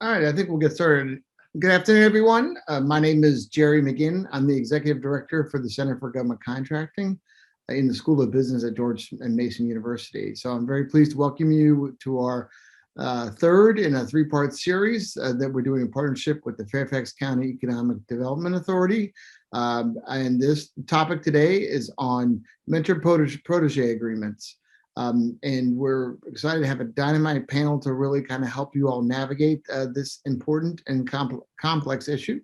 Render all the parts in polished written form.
All right, I think we'll get started. Good afternoon, everyone. My name is Jerry McGinn. I'm the Executive Director for the Center for Government Contracting in the School of Business at George and Mason University. So I'm very pleased to welcome you to our third in a three-part series that we're doing in partnership with the Fairfax County Economic Development Authority. And this topic today is on mentor-protégé agreements. And we're excited to have a dynamite panel to really kind of help you all navigate this important and complex issue.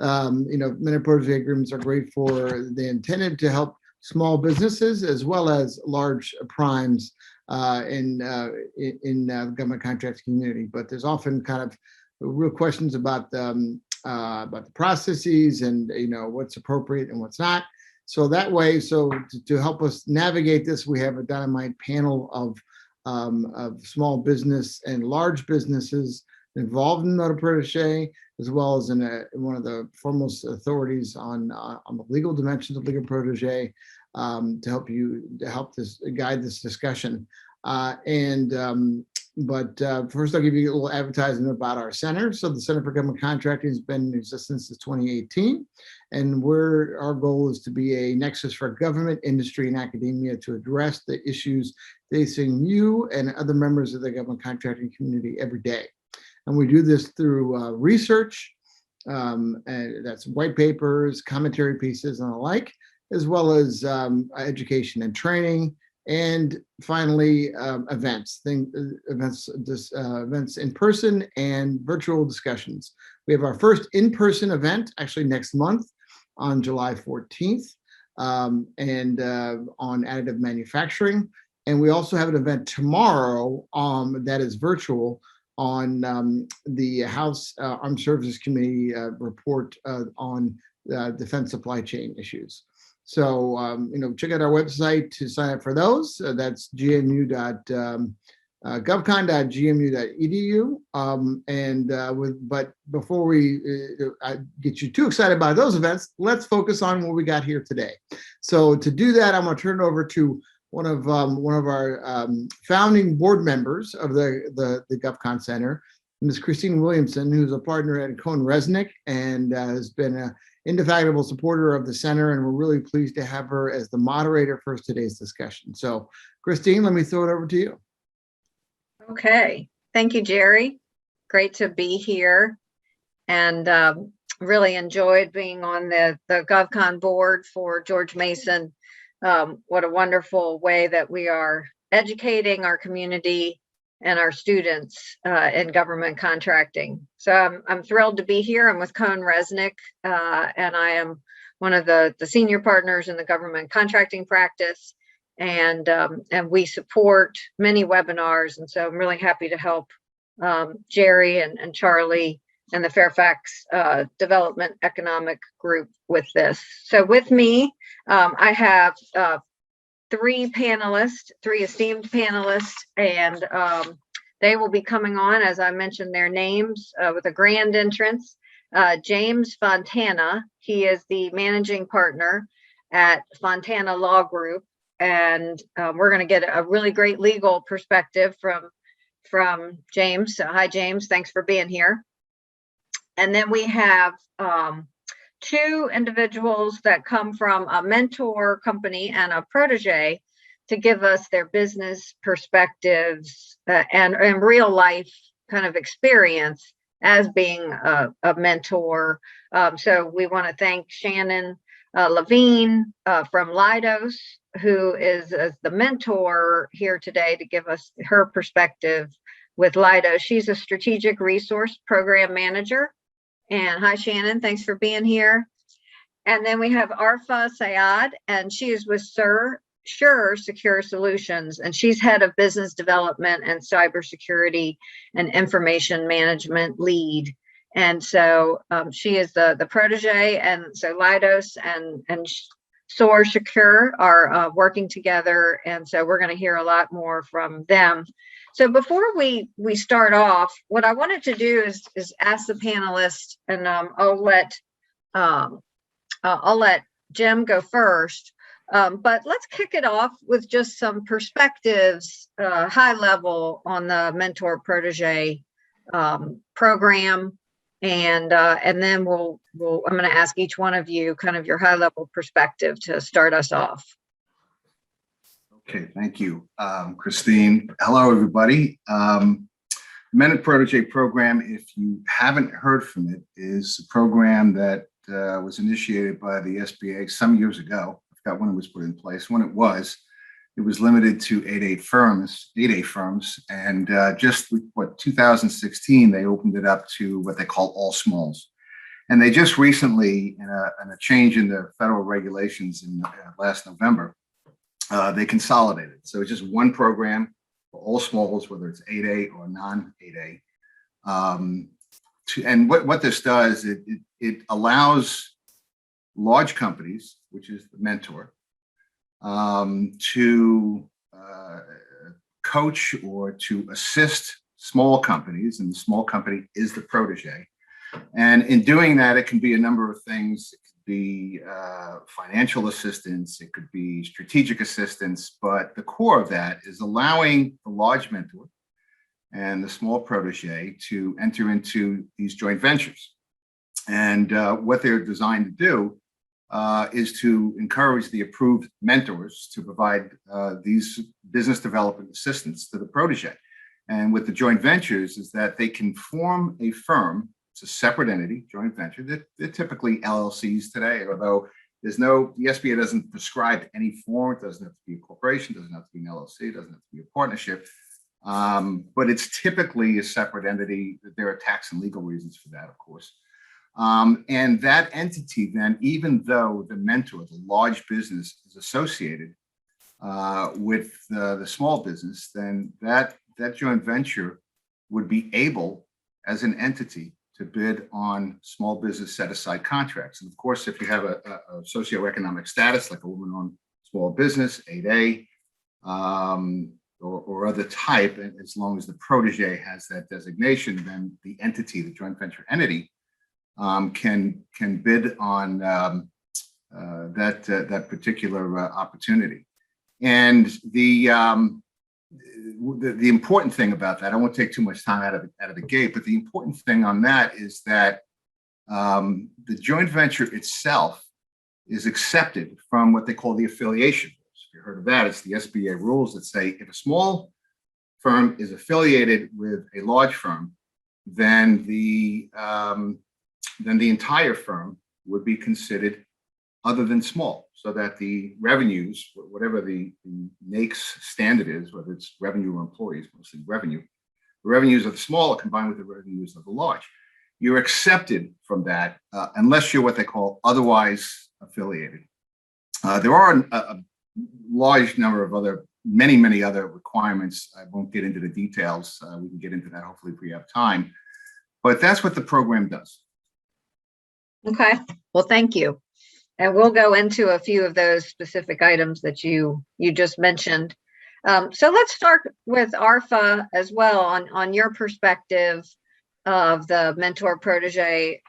Mentor-protégé agreements are great for, they're intended to help small businesses as well as large primes in the government contracts community. But there's often kind of real questions about the processes and what's appropriate and what's not. So that way, to help us navigate this, we have a dynamite panel of small business and large businesses involved in mentor-protégé, as well as in one of the foremost authorities on the legal dimensions of legal protégé, to guide this discussion. But first, I'll give you a little advertisement about our center. So the Center for Government Contracting has been in existence since 2018, and our goal is to be a nexus for government, industry, and academia to address the issues facing you and other members of the government contracting community every day. And we do this through research, and that's white papers, commentary pieces, and the like, as well as education and training. And finally, events in person and virtual discussions. We have our first in-person event actually next month on July 14th and on additive manufacturing. And we also have an event tomorrow that is virtual on the House Armed Services Committee report on defense supply chain issues. So, check out our website to sign up for those. That's gmu.govcon.gmu.edu. But before we get you too excited about those events, let's focus on what we got here today. So to do that, I'm going to turn it over to one of our founding board members of the GovCon Center, Ms. Christine Williamson, who's a partner at CohnReznick and has been an indefatigable supporter of the center, and we're really pleased to have her as the moderator for today's discussion. So, Christine, let me throw it over to you. Okay, thank you, Jerry. Great to be here, and really enjoyed being on the GovCon board for George Mason. What a wonderful way that we are educating our community and our students in government contracting. So I'm thrilled to be here. I'm with CohnReznick, and I am one of the senior partners in the government contracting practice, and we support many webinars. And so I'm really happy to help Jerry and Charlie and the Fairfax Development Economic Group with this. So with me, I have three esteemed panelists, and they will be coming on, as I mentioned their names, with a grand entrance. James Fontana, he is the managing partner at Fontana Law Group, and we're going to get a really great legal perspective from James. So hi, James, thanks for being here. And then we have two individuals that come from a mentor company and a protege to give us their business perspectives and real life kind of experience as being a mentor. So we want to thank Shannon LaVine from Leidos, who is the mentor here today to give us her perspective with Leidos. She's a strategic resource program manager. And hi, Shannon, thanks for being here. And then we have Arfa Syed, and she is with Sure Secure Solutions, and she's head of business development and cybersecurity and information management lead. And so she is the protege, and so Leidos and Sure Secure are working together, and so we're going to hear a lot more from them. So before we start off, what I wanted to do is ask the panelists, and I'll let Jim go first. But let's kick it off with just some perspectives, high level, on the mentor-protege program, and then I'm going to ask each one of you kind of your high level perspective to start us off. Okay, thank you, Christine. Hello, everybody. Mentor-Protégé program, if you haven't heard from it, is a program that was initiated by the SBA some years ago. I forgot when it was put in place. When it was limited to 8A firms, and just 2016, they opened it up to what they call all smalls. And they just recently, in a change in the federal regulations in last November, they consolidated. So it's just one program for all smalls, whether it's 8A or non-8A. And what this does, it allows large companies, which is the mentor, to coach or to assist small companies, and the small company is the protege. And in doing that, it can be a number of things. It could be financial assistance, it could be strategic assistance, but the core of that is allowing the large mentor and the small protege to enter into these joint ventures. And what they're designed to do is to encourage the approved mentors to provide these business development assistance to the protege. And with the joint ventures is that they can form a firm. It's a separate entity, joint venture. They're typically LLCs today, although the SBA doesn't prescribe any form. It doesn't have to be a corporation, doesn't have to be an LLC, it doesn't have to be a partnership. But it's typically a separate entity. There are tax and legal reasons for that, of course. And that entity then, even though the mentor, the large business, is associated with the small business, then that joint venture would be able, as an entity, to bid on small business set-aside contracts. And of course, if you have a socioeconomic status, like a woman-owned small business, 8A, or other type, and as long as the protege has that designation, then the entity, the joint venture entity, can bid on that particular opportunity. And the important thing about that, I won't take too much time out of the gate, but the important thing on that is that the joint venture itself is accepted from what they call the affiliation rules. If you heard of that, it's the SBA rules that say if a small firm is affiliated with a large firm, then the entire firm would be considered other than small, so that the revenues, whatever the NAICS standard is, whether it's revenue or employees, mostly revenue, the revenues of the small are combined with the revenues of the large. You're accepted from that unless you're what they call otherwise affiliated. There are a large number of many other requirements. I won't get into the details. We can get into that hopefully if we have time. But that's what the program does. Okay, well, thank you. And we'll go into a few of those specific items that you just mentioned. So let's start with Arfa as well on your perspective of the mentor-protege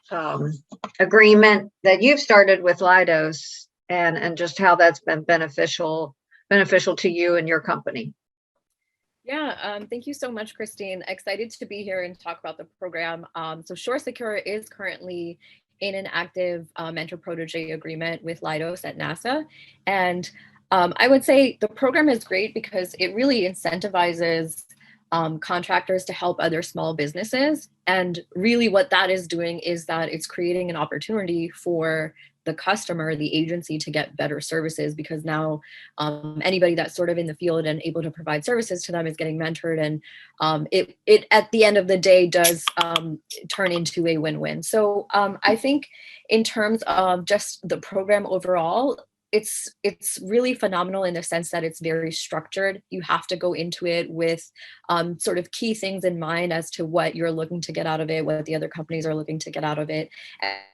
agreement that you've started with Leidos, and just how that's been beneficial to you and your company. Yeah, thank you so much, Christine. Excited to be here and talk about the program. So SureSecure is currently in an active mentor-protege agreement with Leidos at NASA. And I would say the program is great because it really incentivizes contractors to help other small businesses. And really what that is doing is that it's creating an opportunity for the customer, the agency, to get better services, because now anybody that's sort of in the field and able to provide services to them is getting mentored, and it at the end of the day does turn into a win-win. So I think in terms of just the program overall, it's really phenomenal in the sense that it's very structured. You have to go into it with sort of key things in mind as to what you're looking to get out of it, what the other companies are looking to get out of it.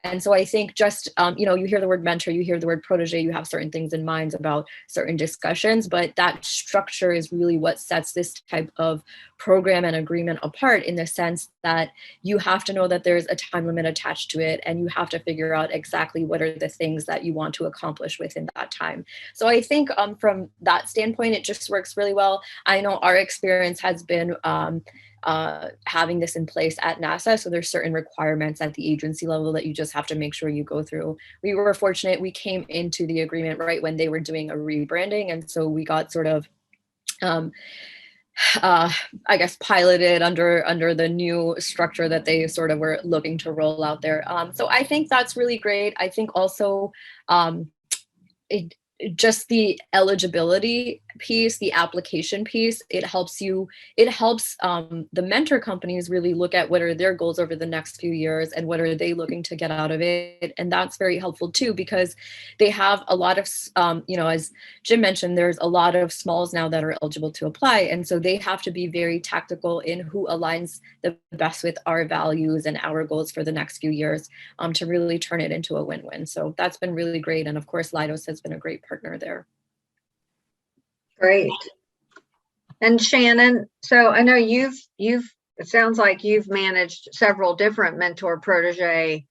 And so I think just, you hear the word mentor, you hear the word protege, you have certain things in mind about certain discussions, but that structure is really what sets this type of program and agreement apart, in the sense that you have to know that there's a time limit attached to it, and you have to figure out exactly what are the things that you want to accomplish within that time. So I think from that standpoint, it just works really well. I know our experience has been having this in place at NASA. So there's certain requirements at the agency level that you just have to make sure you go through. We were fortunate, we came into the agreement right when they were doing a rebranding. And so we got sort of, I guess, piloted under the new structure that they sort of were looking to roll out there. So I think that's really great. I think also just the eligibility piece, the application piece, it helps the mentor companies really look at what are their goals over the next few years and what are they looking to get out of it. And that's very helpful too, because they have a lot of, as Jim mentioned, there's a lot of smalls now that are eligible to apply. And so they have to be very tactical in who aligns the best with our values and our goals for the next few years to really turn it into a win-win. So that's been really great. And of course, Leidos has been a great partner there. Great. And Shannon, so I know it sounds like you've managed several different mentor-protege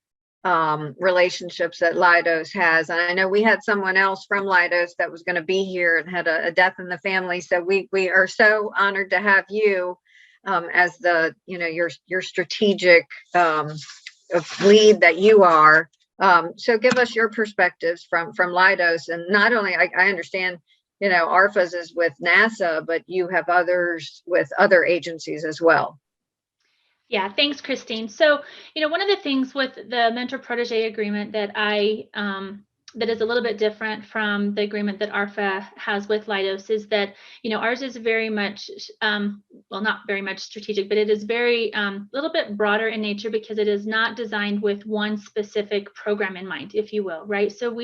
relationships that Leidos has. And I know we had someone else from Leidos that was going to be here and had a death in the family. So we are so honored to have you as the, your strategic lead that you are. So give us your perspectives from Leidos. And not only, I understand, ARFA's is with NASA, but you have others with other agencies as well. Yeah, thanks, Christine. So, one of the things with the mentor-protege agreement that that is a little bit different from the agreement that ARFA has with Leidos is that, ours is very much, not very much strategic, but it is very, little bit broader in nature because it is not designed with one specific program in mind, if you will, right? So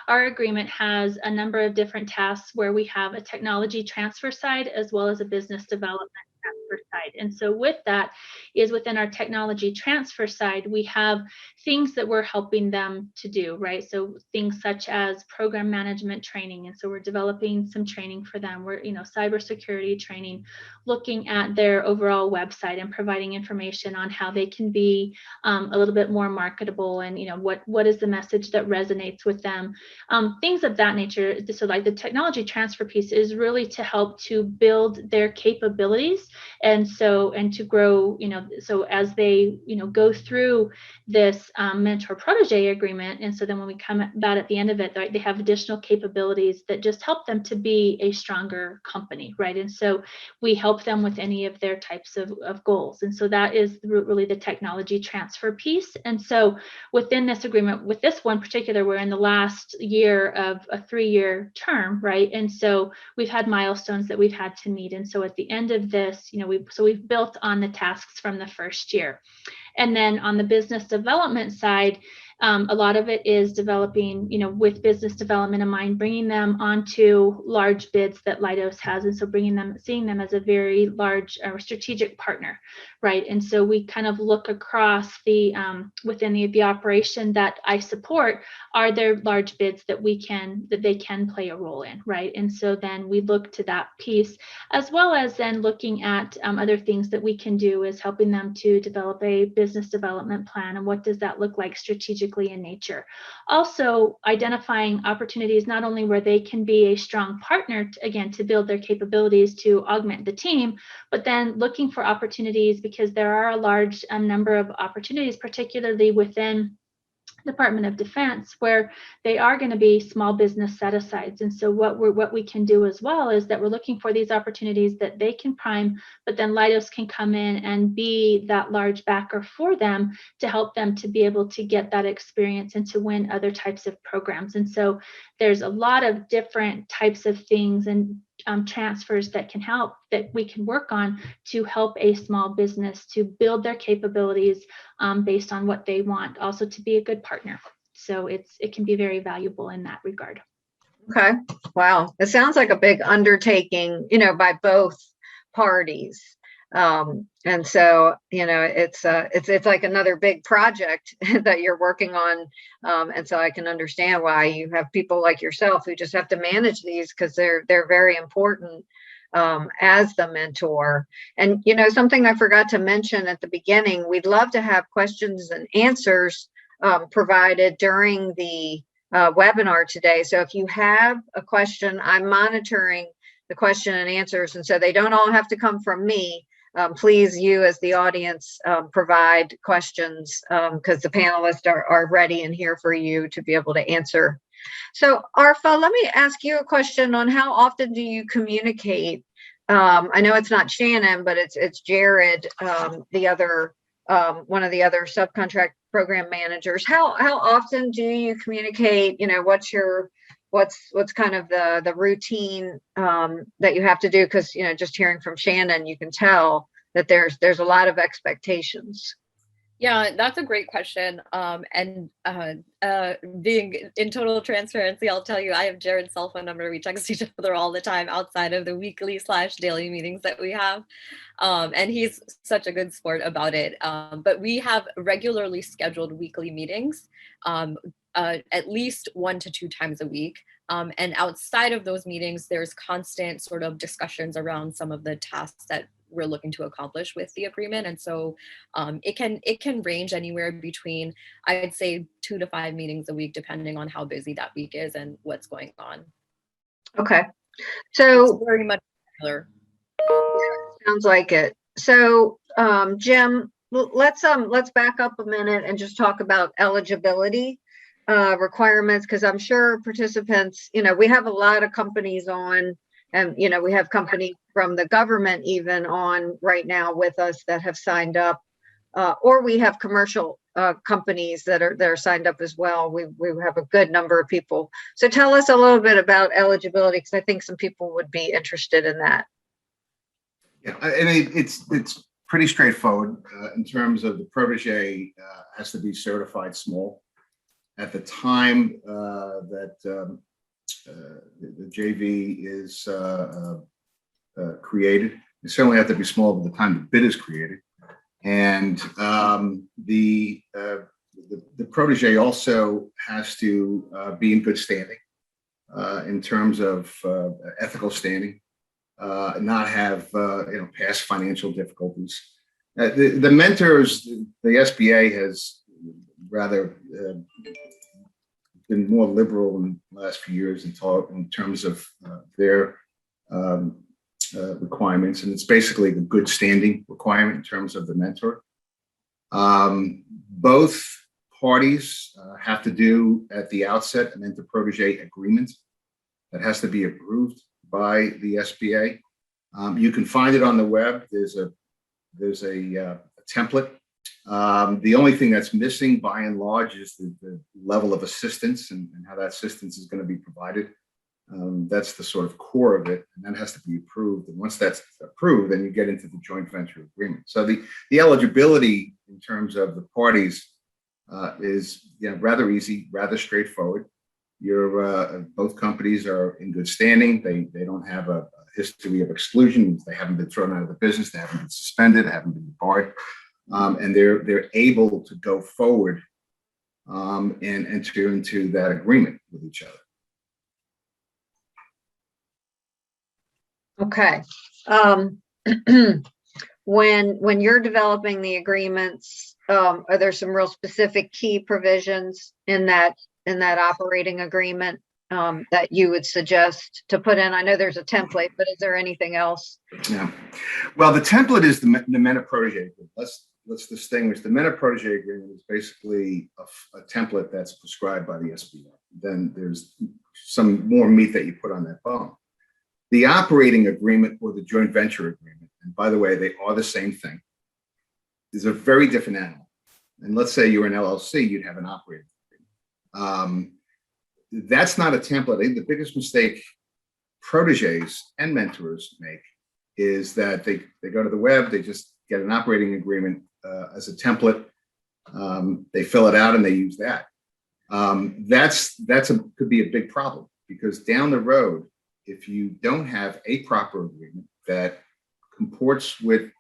our agreement has a number of different tasks where we have a technology transfer side as well as a business development transfer side. And so with that is within our technology transfer side, we have things that we're helping them to do, right? So things such as program management training. And so we're developing some training for them. We're, cybersecurity training, looking at their overall website and providing information on how they can be a little bit more marketable and, what is the message that resonates with them, things of that nature. So like the technology transfer piece is really to help to build their capabilities. And to grow, so as they, go through this mentor-protege agreement. And so then when we come about at the end of it, right, they have additional capabilities that just help them to be a stronger company, right? And so we help them with any of their types of goals. And so that is really the technology transfer piece. And so within this agreement, with this one particular, we're in the last year of a 3-year term, right? And so we've had milestones that we've had to meet. And so at the end of this, we've built on the tasks from the first year. And then on the business development side, a lot of it is developing, with business development in mind, bringing them onto large bids that Leidos has. And so seeing them as a very large strategic partner, right? And so we kind of look across within the operation that I support, are there large bids that they can play a role in, right? And so then we look to that piece, as well as then looking at other things that we can do is helping them to develop a business development plan. And what does that look like strategically in nature? Also identifying opportunities, not only where they can be a strong partner, to build their capabilities to augment the team, but then looking for opportunities, because there are a large number of opportunities, particularly within Department of Defense, where they are going to be small business set-asides. And so what we can do as well is that we're looking for these opportunities that they can prime, but then Leidos can come in and be that large backer for them to help them to be able to get that experience and to win other types of programs. And so there's a lot of different types of things and transfers that we can work on to help a small business to build their capabilities based on what they want, also to be a good partner. So it can be very valuable in that regard. Okay. Wow. It sounds like a big undertaking, by both parties. And so, it's like another big project that you're working on. And so I can understand why you have people like yourself who just have to manage these, because they're very important as the mentor. And, something I forgot to mention at the beginning, we'd love to have questions and answers provided during the webinar today. So if you have a question, I'm monitoring the question and answers. And so they don't all have to come from me. Please, you as the audience, provide questions because the panelists are ready and here for you to be able to answer. So Arfa, let me ask you a question on how often do you communicate? I know it's not Shannon, but it's Jared, the other one of the other subcontract program managers. How often do you communicate? You know, what's kind of the routine that you have to do? Because, you know, just hearing from Shannon, you can tell that there's a lot of expectations. Yeah, that's a great question. Being in total transparency, I'll tell you, I have Jared's cell phone number. We text each other all the time outside of the weekly/daily meetings that we have. And he's such a good sport about it. But we have regularly scheduled weekly meetings, at least 1 to 2 times a week. And outside of those meetings, there's constant sort of discussions around some of the tasks that we're looking to accomplish with the agreement. And so it can range anywhere between, I'd say, 2 to 5 meetings a week, depending on how busy that week is and what's going on. Okay. So it's very much regular. Sounds like it. So Jim, let's back up a minute and just talk about eligibility requirements, because I'm sure participants, you know, we have a lot of companies on, and, you know, we have companies from the government even on right now with us that have signed up, or we have commercial companies that are signed up as well. We have a good number of people. So tell us a little bit about eligibility, because I think some people would be interested in that. Yeah, I mean, it's pretty straightforward in terms of the protege has to be certified small. At the time that the JV is created, it certainly have to be small by the time the bid is created. And the protege also has to be in good standing in terms of ethical standing, not have past financial difficulties. The mentors, the SBA has rather been more liberal in the last few years in terms of their requirements, and it's basically the good standing requirement in terms of the mentor. Both parties have to do at the outset an mentor-protege agreement that has to be approved by the SBA. You can find it on the web. There's a template. The only thing that's missing by and large is the level of assistance and how that assistance is going to be provided. That's the sort of core of it, and that has to be approved. And once that's approved, then you get into the joint venture agreement. So the eligibility in terms of the parties is rather easy, rather straightforward. Both companies are in good standing. They don't have a history of exclusions. They haven't been thrown out of the business. They haven't been suspended. They haven't been barred. And they're able to go forward and enter into that agreement with each other. Okay. When you're developing the agreements, are there some real specific key provisions in that operating agreement that you would suggest to put in? I know there's a template, but is there anything else? Yeah. Well, the template is the mentor-protégé. Let's distinguish. The mentor-protégé agreement is basically a template that's prescribed by the SBA. Then there's some more meat that you put on that bone. The operating agreement or the joint venture agreement, and by the way, they are the same thing, is a very different animal. And let's say you're an LLC, you'd have an operating agreement. That's not a template. The biggest mistake proteges and mentors make is that they go to the web, they just get an operating agreement as a template. They fill it out and they use that. Could be a big problem, because down the road, if you don't have a proper agreement that comports with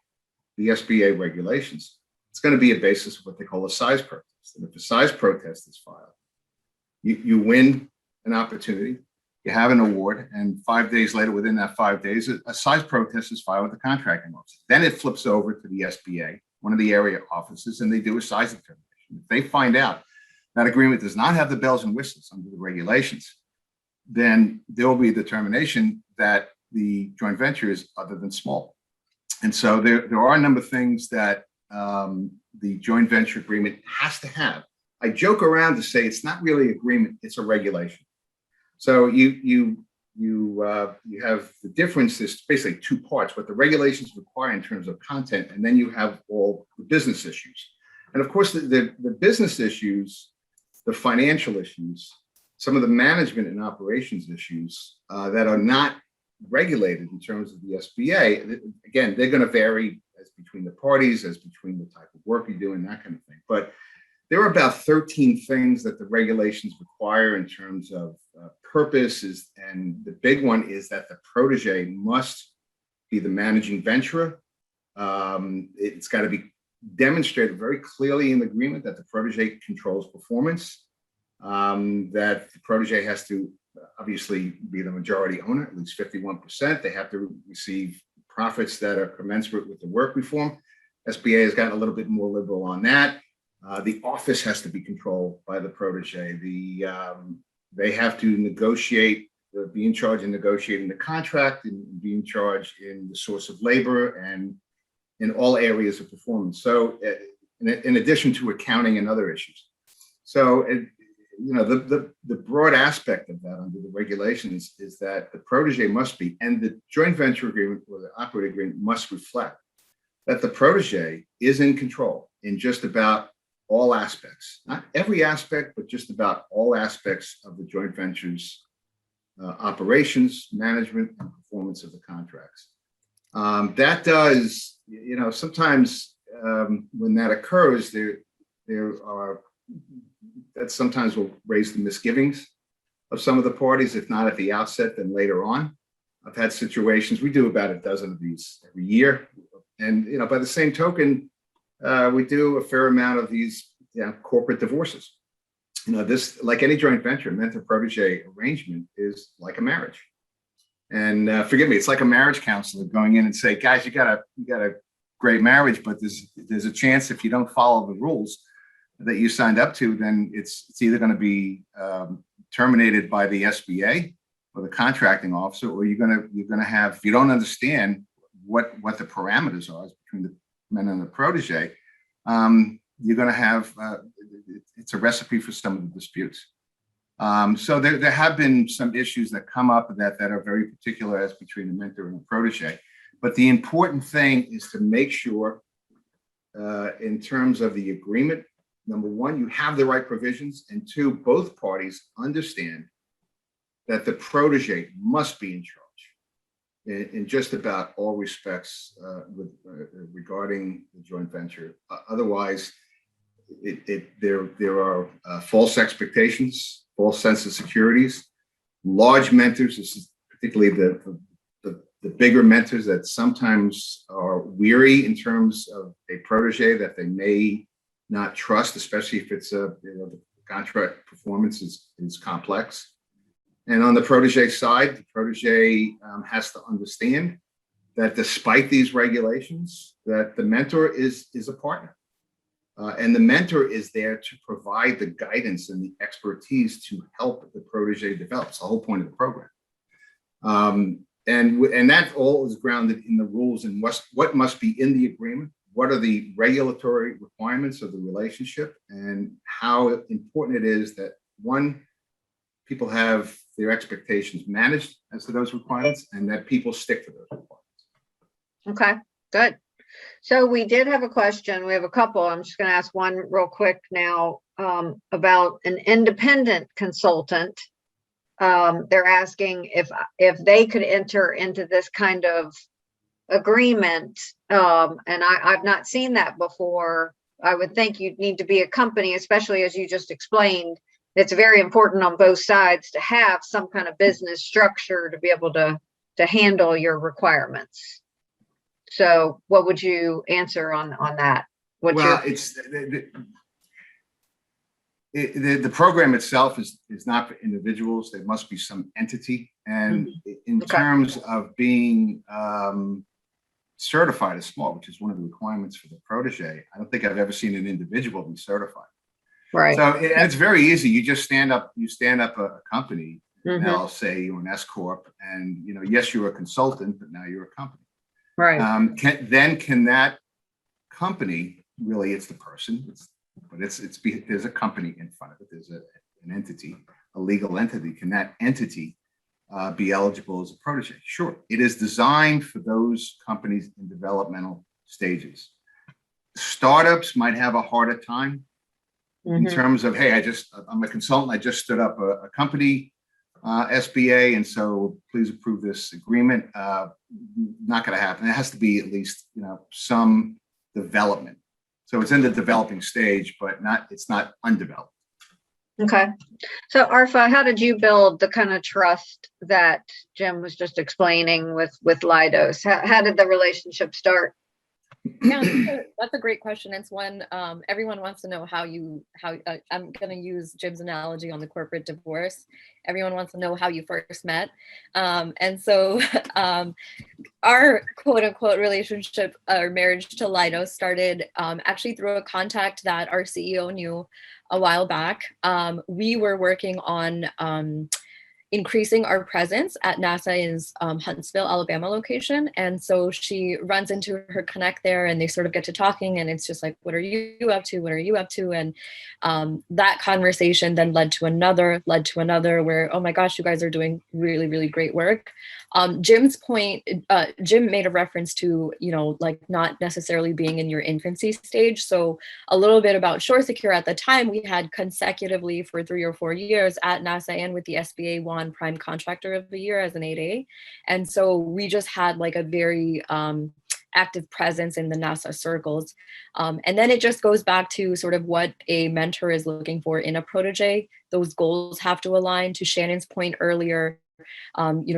the SBA regulations, it's going to be a basis of what they call a size protest. And if a size protest is filed, you win an opportunity, you have an award, and 5 days later, within that 5 days, a size protest is filed with the contracting office. Then it flips over to the SBA, one of the area offices, and they do a size determination. If they find out that agreement does not have the bells and whistles under the regulations, then there will be a determination that the joint venture is other than small. And so there are a number of things that the joint venture agreement has to have. I joke around to say it's not really agreement, it's a regulation. So you have the difference is basically two parts, what the regulations require in terms of content, and then you have all the business issues. And of course, the business issues, the financial issues, some of the management and operations issues that are not regulated in terms of the SBA, again, they're going to vary as between the parties, as between the type of work you do and that kind of thing. But there are about 13 things that the regulations require in terms of purposes. And the big one is that the protege must be the managing venturer. It's got to be demonstrated very clearly in the agreement that the protege controls performance, that the protege has to obviously be the majority owner, at least 51%. They have to receive profits that are commensurate with the work reform. SBA has gotten a little bit more liberal on that. The office has to be controlled by the protege. They have to negotiate, be in charge of negotiating the contract and be in charge in the source of labor and in all areas of performance. So in addition to accounting and other issues. So, the broad aspect of that under the regulations is that the protege must be, and the joint venture agreement or the operating agreement must reflect that the protege is in control in just about all aspects, not every aspect, but just about all aspects of the joint venture's operations, management, and performance of the contracts. That does, sometimes when that occurs, that sometimes will raise the misgivings of some of the parties, if not at the outset, then later on. I've had situations, we do about a dozen of these every year. And, by the same token, we do a fair amount of these corporate divorces. This, like any joint venture, mentor-protege arrangement is like a marriage. And forgive me, it's like a marriage counselor going in and say, guys, you got a great marriage, but there's a chance if you don't follow the rules that you signed up to, then it's either going to be terminated by the SBA or the contracting officer, or you're going to have, if you don't understand what the parameters are between the men and the protege, you're going to have it's a recipe for some of the disputes. So there have been some issues that come up that are very particular as between the mentor and the protege. But the important thing is to make sure in terms of the agreement, number one, you have the right provisions, and two, both parties understand that the protege must be in charge in just about all respects regarding the joint venture. Otherwise, there are false expectations, false sense of securities, large mentors. This is particularly the bigger mentors that sometimes are weary in terms of a protege that they may not trust, especially if it's the contract performance is complex. And on the protege side, the protege has to understand that despite these regulations, that the mentor is a partner. And the mentor is there to provide the guidance and the expertise to help the protege develop. It's the whole point of the program. And that all is grounded in the rules and what must be in the agreement. What are the regulatory requirements of the relationship, and how important it is that, one, people have their expectations managed as to those requirements, and that people stick to those requirements. Okay, good. So we did have a question. We have a couple. I'm just going to ask one real quick now about an independent consultant. They're asking if they could enter into this kind of agreement, and I've not seen that before. I would think you'd need to be a company, especially as you just explained. It's very important on both sides to have some kind of business structure to be able to handle your requirements. So what would you answer on that? It's the program itself is not for individuals. There must be some entity, and in terms of being certified as small, which is one of the requirements for the protege, I don't think I've ever seen an individual be certified. Right. So and it's very easy. You just stand up a company, Mhm. an LLC or an S corp, and yes, you're a consultant, but now you're a company. Right. Can that company, really, it's the person, but there's a company in front of it. There's an entity, a legal entity. Can that entity be eligible as a protege? Sure. It is designed for those companies in developmental stages. Startups might have a harder time in Mhm. terms of, hey, I'm a consultant. I just stood up a company, SBA, and so please approve this agreement. Not going to happen. It has to be at least, some development. So it's in the developing stage, but it's not undeveloped. Okay. So Arfa, how did you build the kind of trust that Jim was just explaining with Leidos? How did the relationship start? Yeah, that's a great question. It's one everyone wants to know how I'm going to use Jim's analogy on the corporate divorce. Everyone wants to know how you first met. And so our quote unquote relationship or marriage to Leidos started actually through a contact that our CEO knew a while back. We were working on increasing our presence at NASA's Huntsville, Alabama location. And so she runs into her connect there and they sort of get to talking and it's just like, what are you up to? What are you up to? And that conversation then led to another where, oh my gosh, you guys are doing really, really great work. Jim's point, Jim made a reference to, like not necessarily being in your infancy stage. So a little bit about SureSecure at the time, we had consecutively for 3 or 4 years at NASA and with the SBA won Prime Contractor of the Year as an 8A. And so we just had like a very active presence in the NASA circles. And then it just goes back to sort of what a mentor is looking for in a protege. Those goals have to align. To Shannon's point earlier,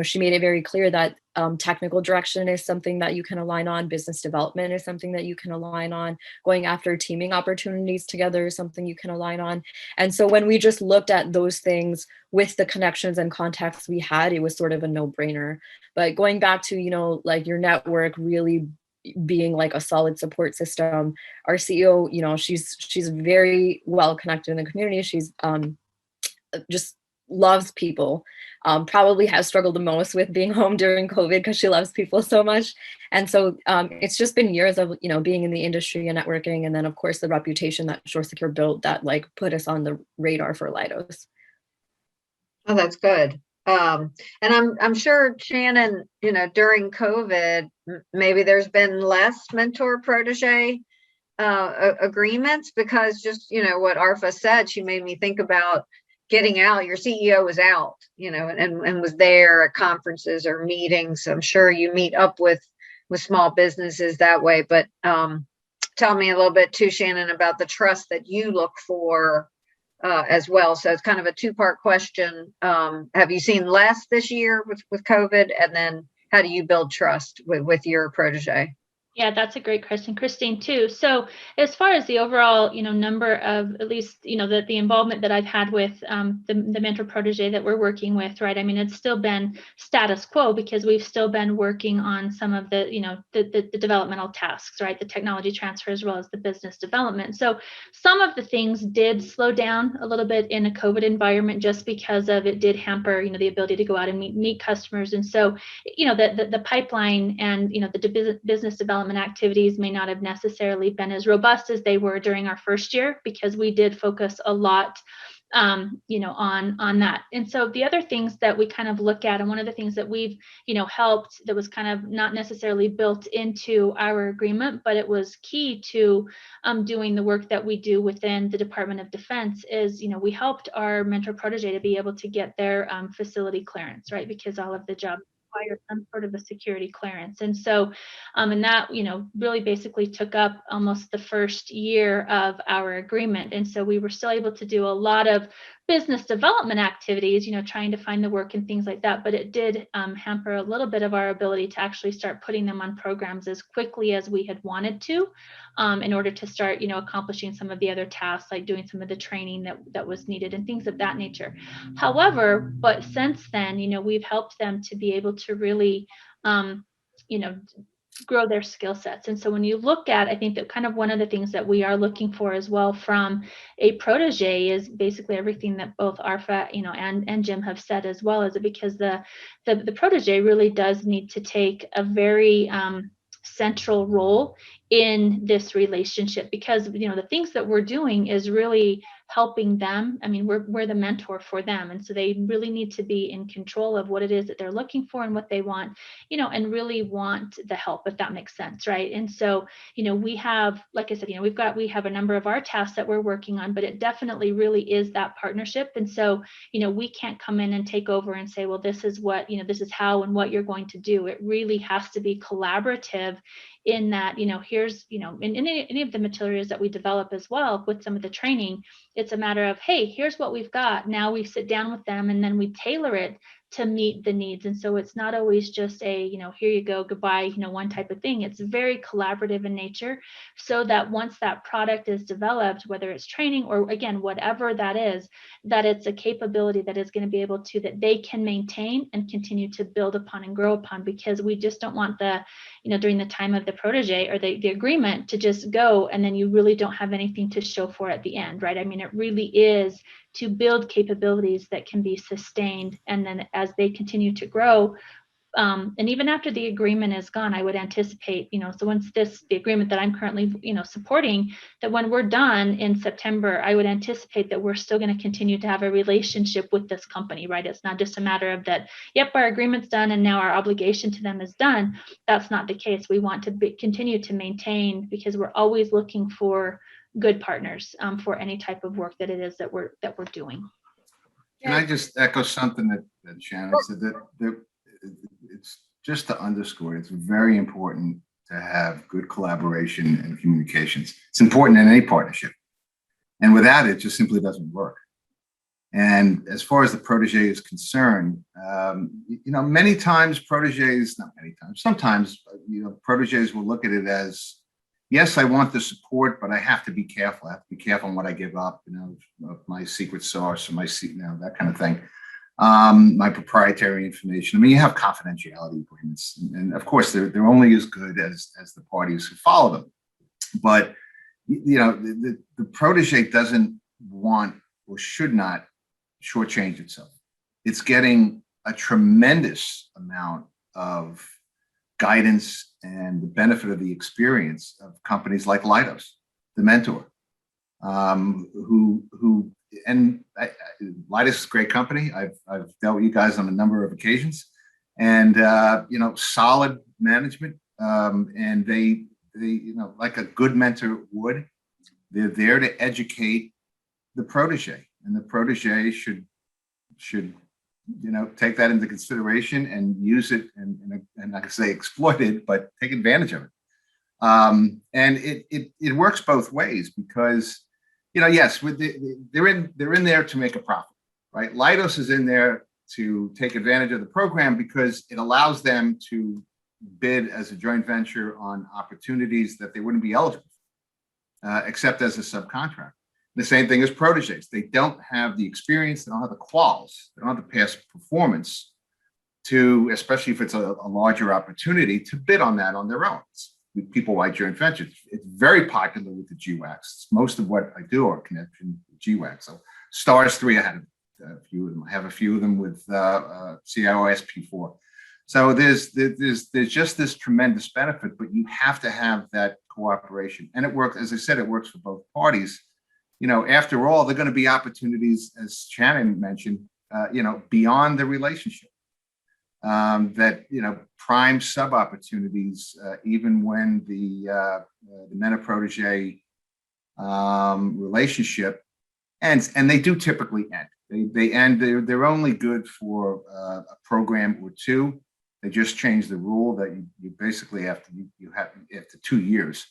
she made it very clear that technical direction is something that you can align on. Business development is something that you can align on. Going after teaming opportunities together is something you can align on. And so when we just looked at those things with the connections and contacts we had, it was sort of a no-brainer. But going back to, like your network really being like a solid support system, our CEO, she's very well connected in the community. She's just loves people, probably has struggled the most with being home during COVID because she loves people so much. And so it's just been years of, being in the industry and networking. And then of course the reputation that SureSecure built that like put us on the radar for Leidos. Oh, that's good. And I'm sure Shannon, during COVID, maybe there's been less mentor-protege agreements because just, what Arfa said, she made me think about getting out. Your CEO was out, and was there at conferences or meetings. I'm sure you meet up with small businesses that way, but tell me a little bit too, Shannon, about the trust that you look for as well. So it's kind of a two-part question. Have you seen less this year with COVID? And then how do you build trust with your protege? Yeah, that's a great question, Christine, too. So as far as the overall, number of, at least, the involvement that I've had with the mentor protege that we're working with, right? I mean, it's still been status quo because we've still been working on some of the, the developmental tasks, right? The technology transfer as well as the business development. So some of the things did slow down a little bit in a COVID environment just because of it did hamper, the ability to go out and meet customers. And so, the pipeline and, the business development activities may not have necessarily been as robust as they were during our first year because we did focus a lot on that. And so the other things that we kind of look at, and one of the things that we've helped, that was kind of not necessarily built into our agreement, but it was key to doing the work that we do within the Department of Defense is, we helped our mentor protege to be able to get their facility clearance, right? Because all of the jobs require some sort of a security clearance. And so, and that, really basically took up almost the first year of our agreement. And so we were still able to do a lot of business development activities, trying to find the work and things like that. But it did hamper a little bit of our ability to actually start putting them on programs as quickly as we had wanted to, in order to start, accomplishing some of the other tasks, like doing some of the training that was needed and things of that nature. However, but since then, we've helped them to be able to really, grow their skill sets. And so when you look at, I think that kind of one of the things that we are looking for as well from a protege is basically everything that both Arfa, and Jim have said as well, is because the protege really does need to take a very central role in this relationship, because the things that we're doing is really helping them. I mean, we're the mentor for them, and so they really need to be in control of what it is that they're looking for and what they want, and really want the help, if that makes sense, right? And so we have, like I said, we have a number of our tasks that we're working on, but it definitely really is that partnership. And so we can't come in and take over and say, well, this is what this is how and what you're going to do. It really has to be collaborative in that, here's, in any of the materials that we develop as well with some of the training, it's a matter of, hey, here's what we've got. Now we sit down with them and then we tailor it to meet the needs. And so it's not always just a, here you go, goodbye, one type of thing. It's very collaborative in nature, so that once that product is developed, whether it's training or again, whatever that is, that it's a capability that is going to be able to, that they can maintain and continue to build upon and grow upon, because we just don't want the, during the time of the protege or the agreement to just go and then you really don't have anything to show for at the end, right? I mean, it really is to build capabilities that can be sustained. And then as they continue to grow, and even after the agreement is gone, I would anticipate, so once the agreement that I'm currently, supporting, that when we're done in September, I would anticipate that we're still going to continue to have a relationship with this company, right? It's not just a matter of that, yep, our agreement's done and now our obligation to them is done. That's not the case. We want to continue to maintain, because we're always looking for good partners for any type of work that it is that we're doing. Can I just echo something that Shannon said, that it's just to underscore, it's very important to have good collaboration and communications. It's important in any partnership. And without it, just simply doesn't work. And as far as the protege is concerned, many times proteges, not many times, sometimes, proteges will look at it as, yes, I want the support, but I have to be careful. I have to be careful on what I give up, my secret sauce or that kind of thing. My proprietary information. I mean, you have confidentiality agreements, and of course, they're only as good as the parties who follow them. But the protege doesn't want or should not shortchange itself. It's getting a tremendous amount of guidance and the benefit of the experience of companies like Leidos, the mentor, Leidos is a great company. I've dealt with you guys on a number of occasions, and solid management, and they like a good mentor would, they're there to educate the protege, and the protege should take that into consideration and use it, and like I say, exploit it, but take advantage of it. And it works both ways, because yes, they're in there to make a profit, right? Leidos is in there to take advantage of the program because it allows them to bid as a joint venture on opportunities that they wouldn't be eligible for, except as a subcontract. The same thing as proteges. They don't have the experience, they don't have the quals, they don't have the past performance to, especially if it's a larger opportunity, to bid on that on their own. With people-wide joint ventures, it's very popular with the GWACs. Most of what I do are connected to GWAC. So STARS 3, I had a few of them. I have a few of them with CIOSP4. So there's just this tremendous benefit, but you have to have that cooperation. And it works, as I said, it works for both parties. After all, there are going to be opportunities, as Shannon mentioned, beyond the relationship. That prime sub opportunities, even when the mentor-protege relationship ends, and they do typically end. They end. They're only good for a program or two. They just changed the rule that you basically have after 2 years.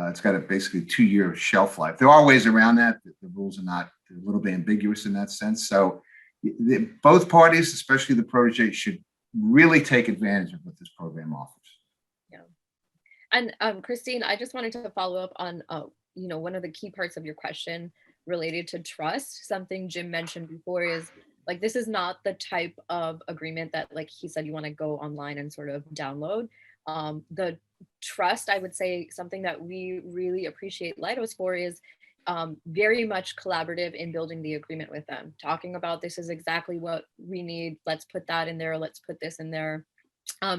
It's got a basically 2-year shelf life. There are ways around that. The rules are not, they're a little bit ambiguous in that sense. So both parties, especially the protege, should really take advantage of what this program offers. Yeah. And Christine, I just wanted to follow up on, one of the key parts of your question related to trust. Something Jim mentioned before is, like, this is not the type of agreement that, like he said, you want to go online and sort of download. The trust, I would say something that we really appreciate Leidos for is very much collaborative in building the agreement with them, talking about this is exactly what we need. Let's put that in there. Let's put this in there.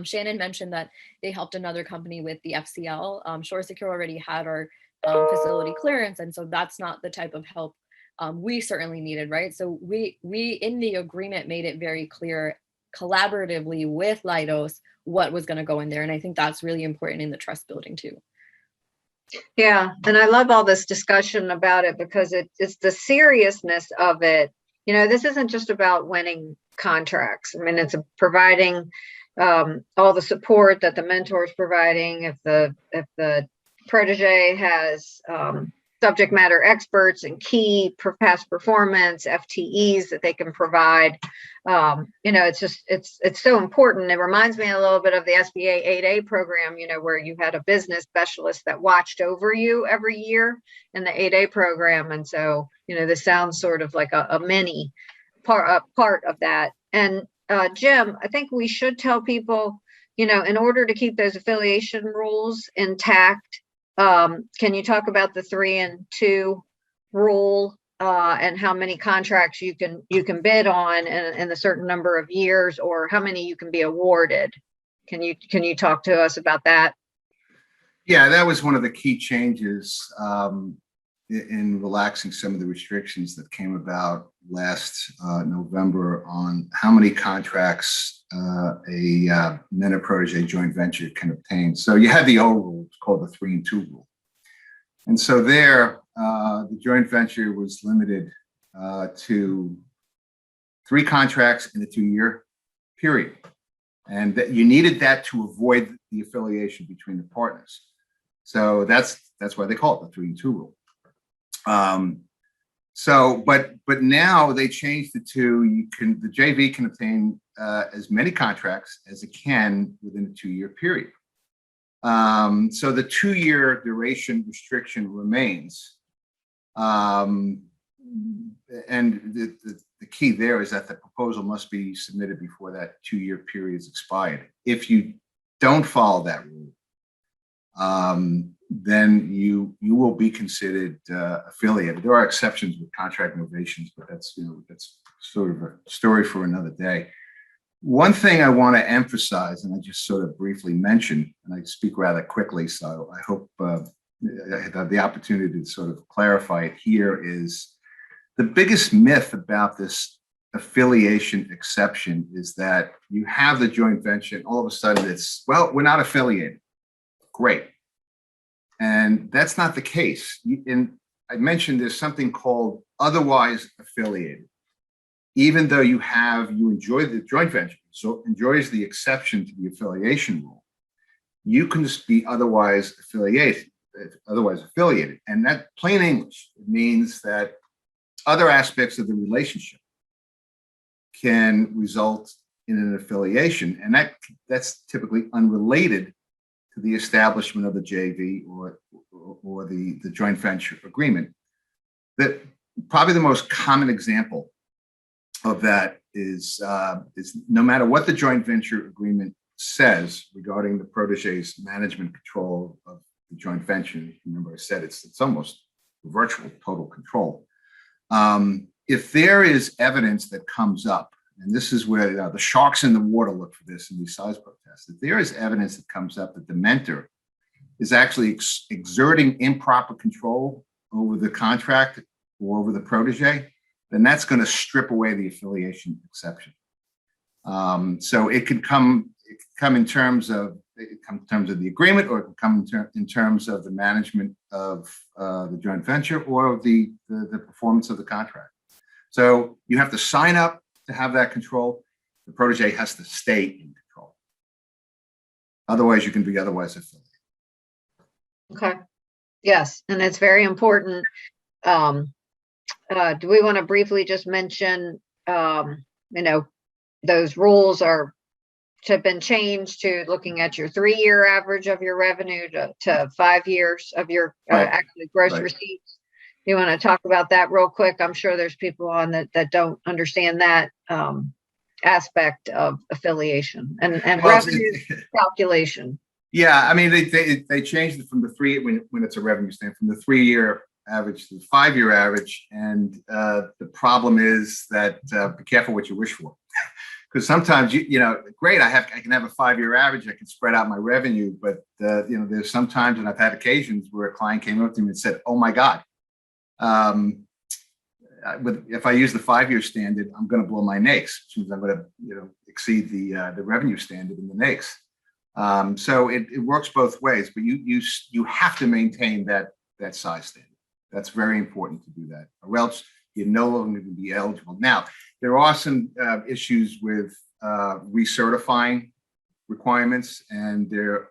Shannon mentioned that they helped another company with the FCL. ShoreSecure already had our facility clearance, and so that's not the type of help we certainly needed, right? So we in the agreement made it very clear collaboratively with Leidos what was going to go in there, and I think that's really important in the trust building too. Yeah, and I love all this discussion about it because it's the seriousness of it. You know, this isn't just about winning contracts. I mean, it's providing all the support that the mentor is providing. If the protege has subject matter experts and key past performance FTEs that they can provide, you know, it's so important. It reminds me a little bit of the SBA 8A program, you know, where you had a business specialist that watched over you every year in the 8A program. And so, you know, this sounds sort of like a mini part of that. And Jim, I think we should tell people, you know, in order to keep those affiliation rules intact, can you talk about the 3 and 2 rule and how many contracts you can bid on in a certain number of years, or how many you can be awarded? Can you talk to us about that? Yeah, that was one of the key changes in relaxing some of the restrictions that came about last November on how many contracts a Mentor-Protégé joint venture can obtain. So you had the old rule, it's called the 3 and 2 rule. And so there, the joint venture was limited to 3 contracts in a 2-year period. And that you needed that to avoid the affiliation between the partners. So that's why they call it the 3 and 2 rule. But now they changed it to the JV can obtain as many contracts as it can within a 2-year period. So the 2-year duration restriction remains. And the key there is that the proposal must be submitted before that 2-year period is expired. If you don't follow that rule, then you will be considered affiliated. There are exceptions with contract novations, but that's sort of a story for another day. One thing I want to emphasize, and I just sort of briefly mentioned, and I speak rather quickly, so I hope I have the opportunity to sort of clarify it here, is the biggest myth about this affiliation exception is that you have the joint venture and all of a sudden it's, well, we're not affiliated. Great. And that's not the case. And I mentioned there's something called otherwise affiliated. Even though you enjoy the joint venture, so enjoys the exception to the affiliation rule, you can just be otherwise affiliated. And that plain English means that other aspects of the relationship can result in an affiliation, and that's typically unrelated to the establishment of the JV or the joint venture agreement. That probably the most common example of that is no matter what the joint venture agreement says regarding the protégé's management control of the joint venture. Remember, I said it's almost virtual total control. If there is evidence that comes up, and this is where the sharks in the water look for this in these size protests, if there is evidence that comes up that the mentor is actually exerting improper control over the contract or over the protégé, then that's going to strip away the affiliation exception. So it can come in terms of the agreement, or it can come in terms of the management of the joint venture or the performance of the contract. So you have to sign up to have that control. The protégé has to stay in control. Otherwise, you can be otherwise affiliated. Okay. Yes, and it's very important. Do we want to briefly just mention, those rules have been changed to looking at your 3-year average of your revenue to 5 years of your actually gross receipts. You want to talk about that real quick? I'm sure there's people on that don't understand that aspect of affiliation and revenue calculation. Yeah, I mean, they changed it from the when it's a revenue standard, from the 3-year average to the 5-year average. And the problem is that be careful what you wish for. Because sometimes great, I can have a 5-year average, I can spread out my revenue, but there's sometimes, and I've had occasions where a client came up to me and said, "Oh my God, if I use the 5-year standard, I'm going to blow my NAICS, which means I'm going to exceed the revenue standard in the NAICS." So it works both ways, but you have to maintain that size standard. That's very important to do that, or else you're no longer going to be eligible. Now, there are some issues with recertifying requirements, and there,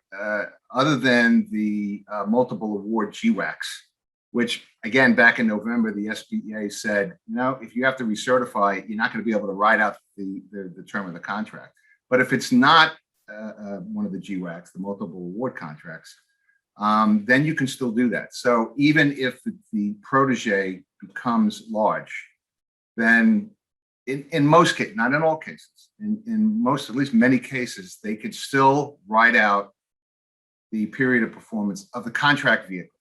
other than the multiple award GWACs, which again, back in November, the SBA said, if you have to recertify, you're not going to be able to ride out the term of the contract. But if it's not one of the GWACs, the multiple award contracts, then you can still do that. So even if the protege becomes large, then in most cases, not in all cases, in most, at least many cases, they could still ride out the period of performance of the contract vehicle.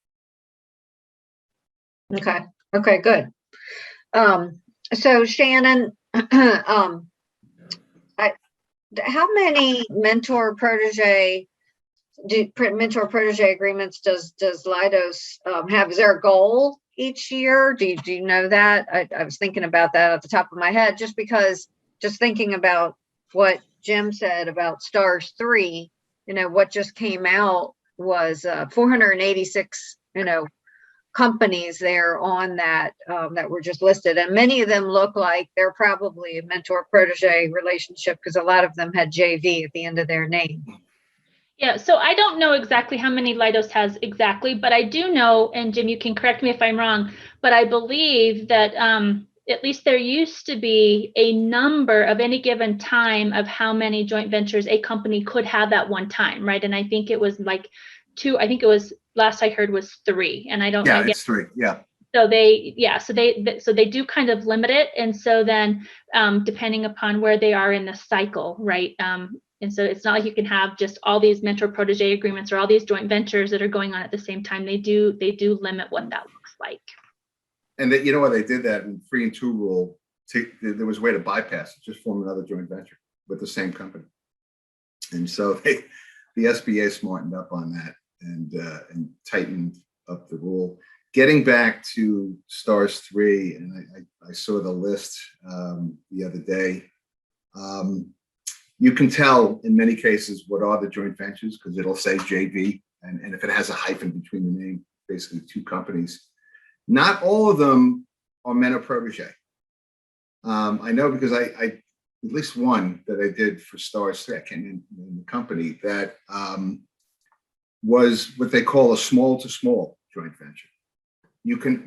Okay, good. So Shannon, how many mentor-protege agreements does Leidos have? Is there a goal each year? Do you know that? I was thinking about that at the top of my head, just because, just thinking about what Jim said about STARS 3, what just came out was 486, companies there on that that were just listed, and many of them look like they're probably a mentor-protege relationship, because a lot of them had JV at the end of their name. Yeah, so I don't know exactly how many Leidos has exactly, but I do know, and Jim, you can correct me if I'm wrong, but I believe that at least there used to be a number of any given time of how many joint ventures a company could have at one time, right? And I think it was like 2, I think it was, last I heard was 3, and I don't know. Yeah, it's 3, yeah. So they do kind of limit it. And so then depending upon where they are in the cycle, right? And so it's not like you can have just all these mentor-protege agreements or all these joint ventures that are going on at the same time. They do limit what that looks like. And that, what they did that in 3 and 2 rule, there was a way to bypass it, just form another joint venture with the same company. And so the SBA smartened up on that and tightened up the rule. Getting back to STARS 3, and I saw the list the other day. You can tell in many cases what are the joint ventures, because it'll say JV, and if it has a hyphen between the name, basically 2 companies. Not all of them are mentor-protege. I know, because I at least one that I did for STARS 3, I can't name the company, that was what they call a small-to-small joint venture.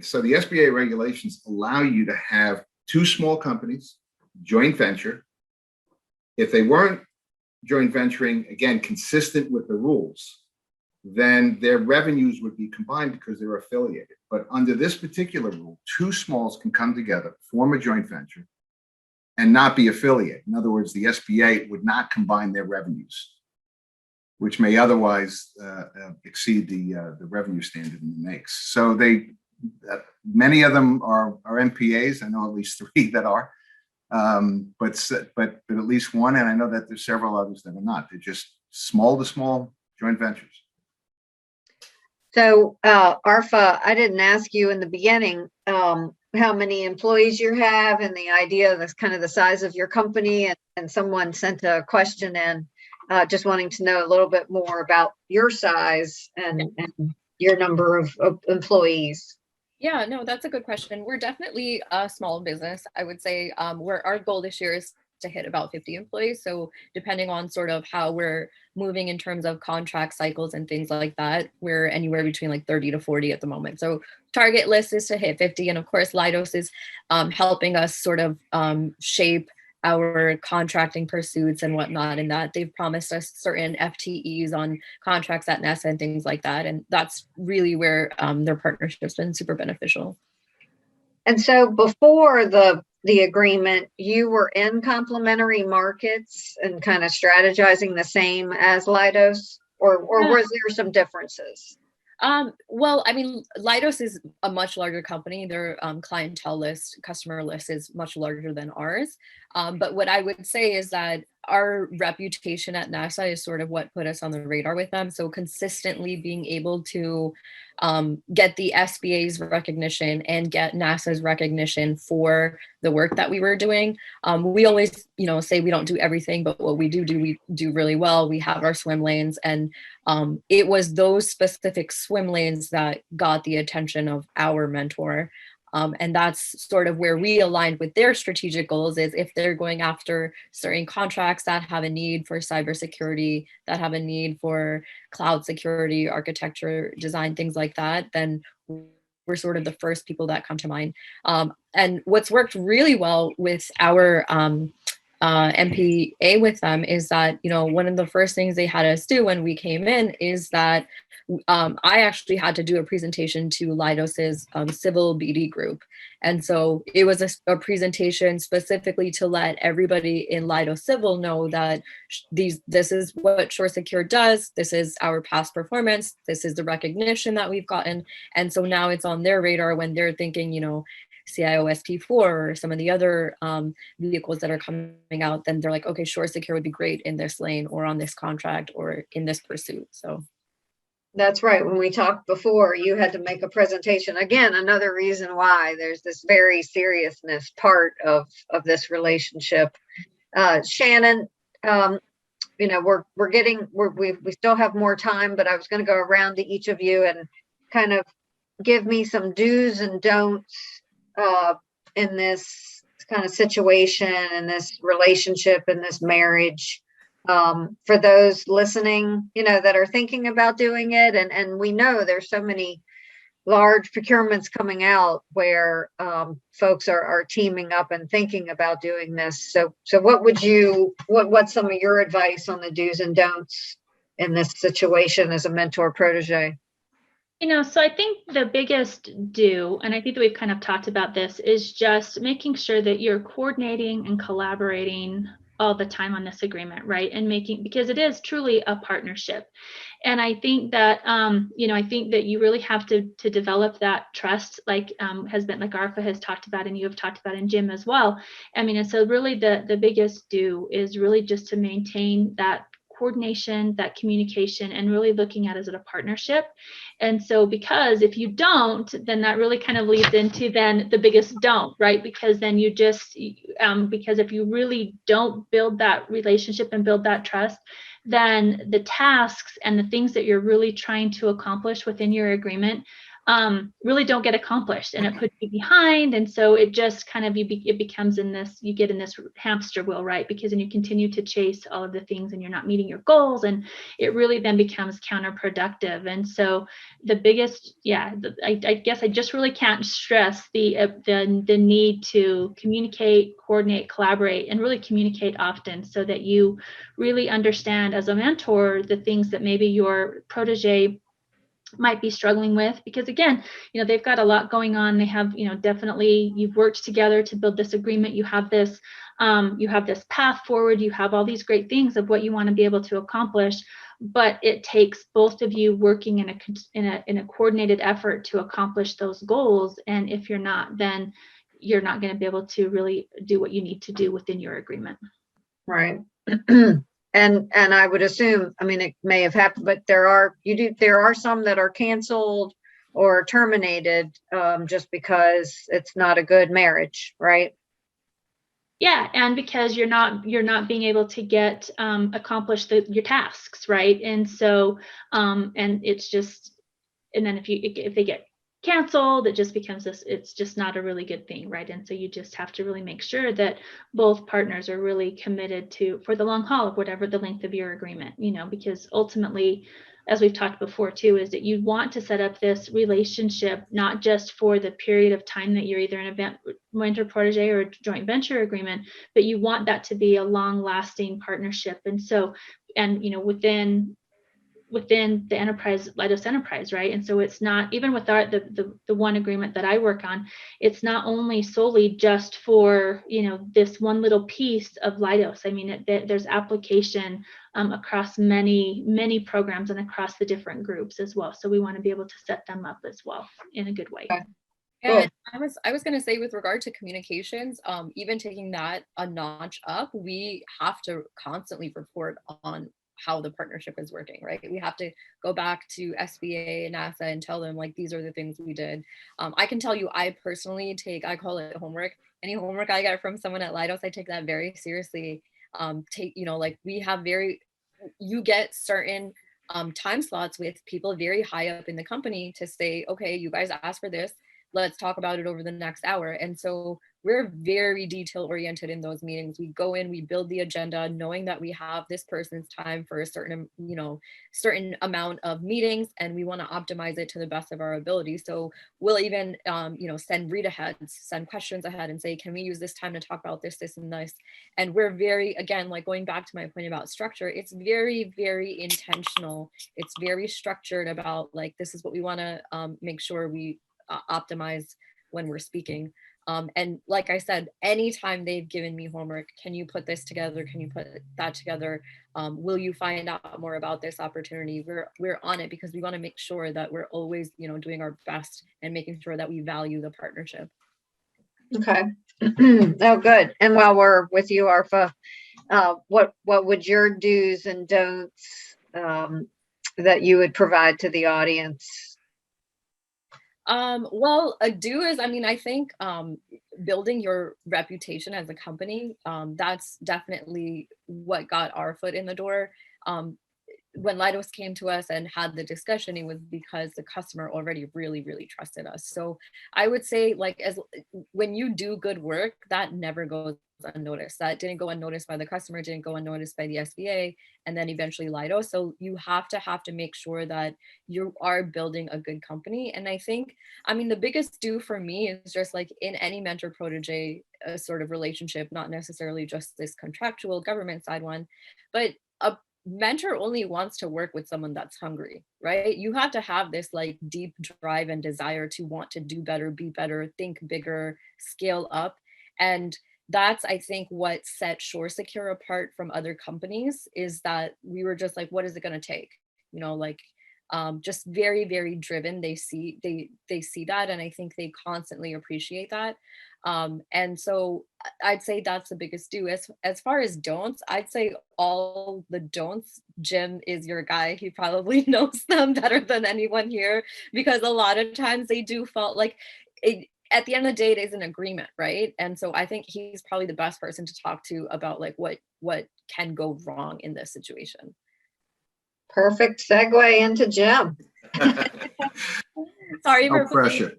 So the SBA regulations allow you to have 2 small companies, joint venture. If they weren't joint venturing, again, consistent with the rules, then their revenues would be combined because they're affiliated. But under this particular rule, 2 smalls can come together, form a joint venture, and not be affiliated. In other words, the SBA would not combine their revenues, which may otherwise exceed the revenue standard in the NAICS. So many of them are MPAs. I know at least 3 that are. But at least one, and I know that there's several others that are not. They're just small-to-small joint ventures. So, Arfa, I didn't ask you in the beginning how many employees you have, and the idea that's kind of the size of your company, and someone sent a question in just wanting to know a little bit more about your size and your number of employees. Yeah, no, that's a good question. We're definitely a small business. I would say our goal this year is to hit about 50 employees. So depending on sort of how we're moving in terms of contract cycles and things like that, we're anywhere between like 30 to 40 at the moment. So target list is to hit 50. And of course, Leidos is helping us sort of shape our contracting pursuits and whatnot, and that they've promised us certain FTEs on contracts at NASA and things like that. And that's really where their partnership's been super beneficial. And so before the agreement, you were in complementary markets and kind of strategizing the same as Leidos? or Yeah. was there some differences? Well, I mean, Leidos is a much larger company. Their clientele list, customer list is much larger than ours. But what I would say is that our reputation at NASA is sort of what put us on the radar with them. So consistently being able to get the SBA's recognition and get NASA's recognition for the work that we were doing. We always, say we don't do everything, but what we do, we do really well. We have our swim lanes, and it was those specific swim lanes that got the attention of our mentor. And that's sort of where we aligned with their strategic goals, is if they're going after certain contracts that have a need for cybersecurity, that have a need for cloud security, architecture, design, things like that, then we're sort of the first people that come to mind. And what's worked really well with our MPA with them is that, one of the first things they had us do when we came in is that I actually had to do a presentation to Leidos's civil BD group. And so it was a presentation specifically to let everybody in Leidos Civil know that this is what SureSecure does. This is our past performance. This is the recognition that we've gotten. And so now it's on their radar when they're thinking, CIOSP4 or some of the other vehicles that are coming out, then they're like, okay, SureSecure would be great in this lane or on this contract or in this pursuit. So. That's right. When we talked before, you had to make a presentation. Again, another reason why there's this very seriousness part of this relationship. Shannon, we still have more time, but I was going to go around to each of you and kind of give me some do's and don'ts in this kind of situation, in this relationship, in this marriage. For those listening, that are thinking about doing it. And we know there's so many large procurements coming out where folks are teaming up and thinking about doing this. So what's some of your advice on the do's and don'ts in this situation as a mentor protege? So I think the biggest do, and I think that we've kind of talked about this, is just making sure that you're coordinating and collaborating all the time on this agreement, right? And because it is truly a partnership. And I think that, I think that you really have to develop that trust, like Arfa has talked about, and you have talked about, and Jim as well. I mean, and so really the biggest do is really just to maintain that coordination, that communication, and really looking at it as a partnership. And so, because if you don't, then that really kind of leads into then the biggest don't, right? Because then you just, because if you really don't build that relationship and build that trust, then the tasks and the things that you're really trying to accomplish within your agreement really don't get accomplished, and it puts you behind. And so it just kind of, it becomes you get in this hamster wheel, right? Because then you continue to chase all of the things and you're not meeting your goals, and it really then becomes counterproductive. And so the biggest, I guess I just really can't stress the need to communicate, coordinate, collaborate, and really communicate often, so that you really understand as a mentor the things that maybe your protege might be struggling with. Because again, they've got a lot going on. They have, definitely, you've worked together to build this agreement. You have this path forward. You have all these great things of what you want to be able to accomplish, but it takes both of you working in a coordinated effort to accomplish those goals. And if you're not, then you're not going to be able to really do what you need to do within your agreement. Right. And I would assume, I mean, it may have happened, but there are some that are canceled or terminated just because it's not a good marriage, right? Yeah, and because you're not being able to get accomplish your tasks, right? And so and it's just, and then if they get canceled, it just becomes this, it's just not a really good thing, right? And so you just have to really make sure that both partners are really committed for the long haul of whatever the length of your agreement, because ultimately, as we've talked before too, is that you want to set up this relationship not just for the period of time that you're either in a mentor-protege or a joint venture agreement, but you want that to be a long-lasting partnership. And so, and within the enterprise, Leidos enterprise, right? And so it's not, even with the one agreement that I work on, it's not only solely just for, this one little piece of Leidos. I mean, there's application across many programs and across the different groups as well. So we want to be able to set them up as well in a good way. Okay. And I was going to say, with regard to communications, even taking that a notch up, we have to constantly report on how the partnership is working, right? We have to go back to SBA and NASA and tell them, like, these are the things we did. I can tell you, I personally I call it homework. Any homework I get from someone at Leidos, I take that very seriously. We have you get certain time slots with people very high up in the company to say, okay, you guys asked for this, let's talk about it over the next hour. And so we're very detail oriented in those meetings. We go in, we build the agenda, knowing that we have this person's time for a certain amount of meetings, and we want to optimize it to the best of our ability. So we'll even, send read aheads, send questions ahead and say, can we use this time to talk about this, and this? And we're very, again, like going back to my point about structure, it's very, very intentional. It's very structured about, like, this is what we want to make sure we optimize when we're speaking. And like I said, anytime they've given me homework, can you put this together? Can you put that together? Will you find out more about this opportunity? We're on it, because we want to make sure that we're always, doing our best and making sure that we value the partnership. Okay. Oh, good. And while we're with you, Arfa, what would your do's and don'ts that you would provide to the audience? Well, a do is, I think building your reputation as a company, that's definitely what got our foot in the door. When Leidos came to us and had the discussion, it was because the customer already really, really trusted us. So I would say, like, when you do good work, that never goes unnoticed. That didn't go unnoticed by the customer, didn't go unnoticed by the SBA, and then eventually Leidos. So you have to make sure that you are building a good company. And I think, the biggest do for me is just, like, in any mentor-protege sort of relationship, not necessarily just this contractual government side one, but a mentor only wants to work with someone that's hungry, right? You have to have this, like, deep drive and desire to want to do better, be better, think bigger, scale up. And that's, I think, what set SureSecure apart from other companies, is that we were just like, what is it going to take? Just very, very driven. They see that, and I think they constantly appreciate that. And so I'd say that's the biggest do. As far as don'ts, I'd say all the don'ts, Jim is your guy. He probably knows them better than anyone here, because a lot of times they do fall, like, at the end of the day, it is an agreement, right? And so I think he's probably the best person to talk to about, like, what can go wrong in this situation. Perfect segue into Jim. Sorry No for pressure.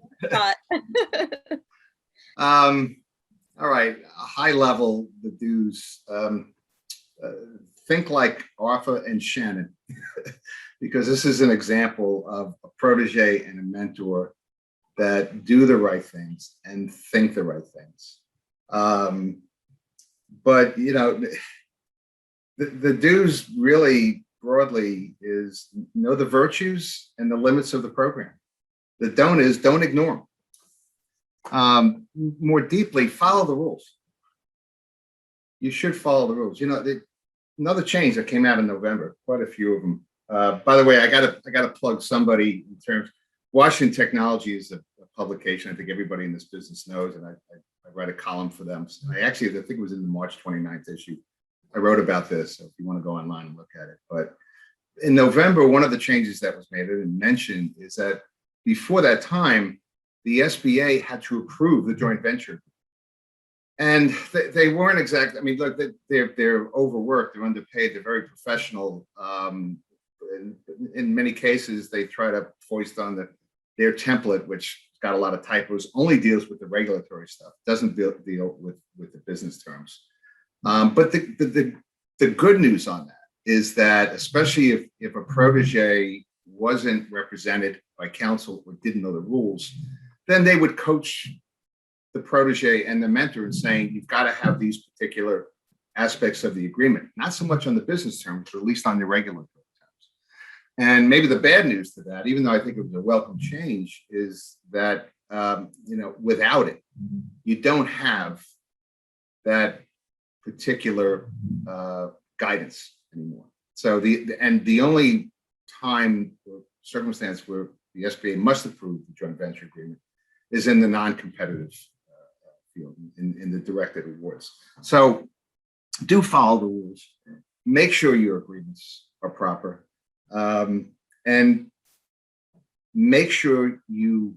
All right, high level, the do's. Think like Arfa and Shannon, because this is an example of a protege and a mentor that do the right things and think the right things. But the do's really broadly is know the virtues and the limits of the program. The don't is don't ignore them. More deeply, follow the rules. You should follow the rules. Another change that came out in November, quite a few of them. By the way, I gotta plug somebody in terms. Washington Technology is a publication I think everybody in this business knows, and I write a column for them. I think it was in the March 29th issue. I wrote about this, so if you want to go online and look at it. But in November, one of the changes that was made, I didn't mention, is that before that time, the SBA had to approve the joint venture. And they weren't exactly, look, they're overworked, they're underpaid, they're very professional. In many cases, they try to foist on their template, which got a lot of typos, only deals with the regulatory stuff, doesn't deal with the business terms. But the good news on that is that, especially if a protege wasn't represented by counsel or didn't know the rules, then they would coach the protege and the mentor in saying, you've got to have these particular aspects of the agreement, not so much on the business terms, but at least on the regulatory terms. And maybe the bad news to that, even though I think it was a welcome change, is that, without it, you don't have that particular guidance anymore. So the only time or circumstance where the SBA must approve the joint venture agreement is in the non-competitive field, in the directed awards. So do follow the rules. Make sure your agreements are proper, and make sure you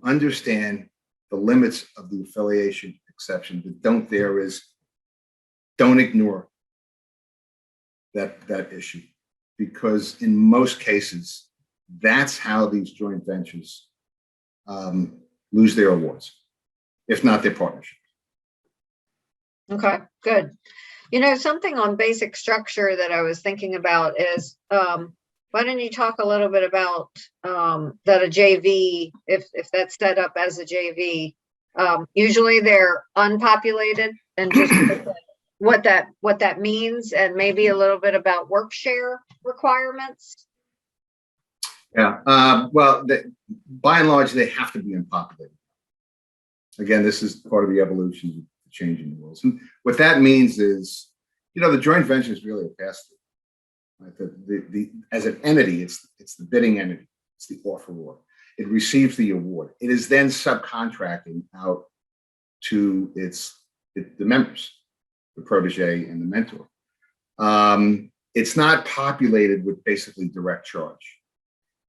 understand the limits of the affiliation exception. But don't ignore that issue, because in most cases, that's how these joint ventures lose their awards, if not their partnership. Okay, good. Something on basic structure that I was thinking about is, why don't you talk a little bit about that a JV, if that's set up as a JV, usually they're unpopulated, and just what that means, and maybe a little bit about work share requirements. Yeah, well, by and large, they have to be unpopulated. Again, this is part of the evolution of the changing the rules. And what that means is, the joint venture is really a pass-through. Right? As an entity, it's the bidding entity. It's the offeror. It receives the award. It is then subcontracting out to the members, the protege and the mentor. It's not populated with basically direct charge.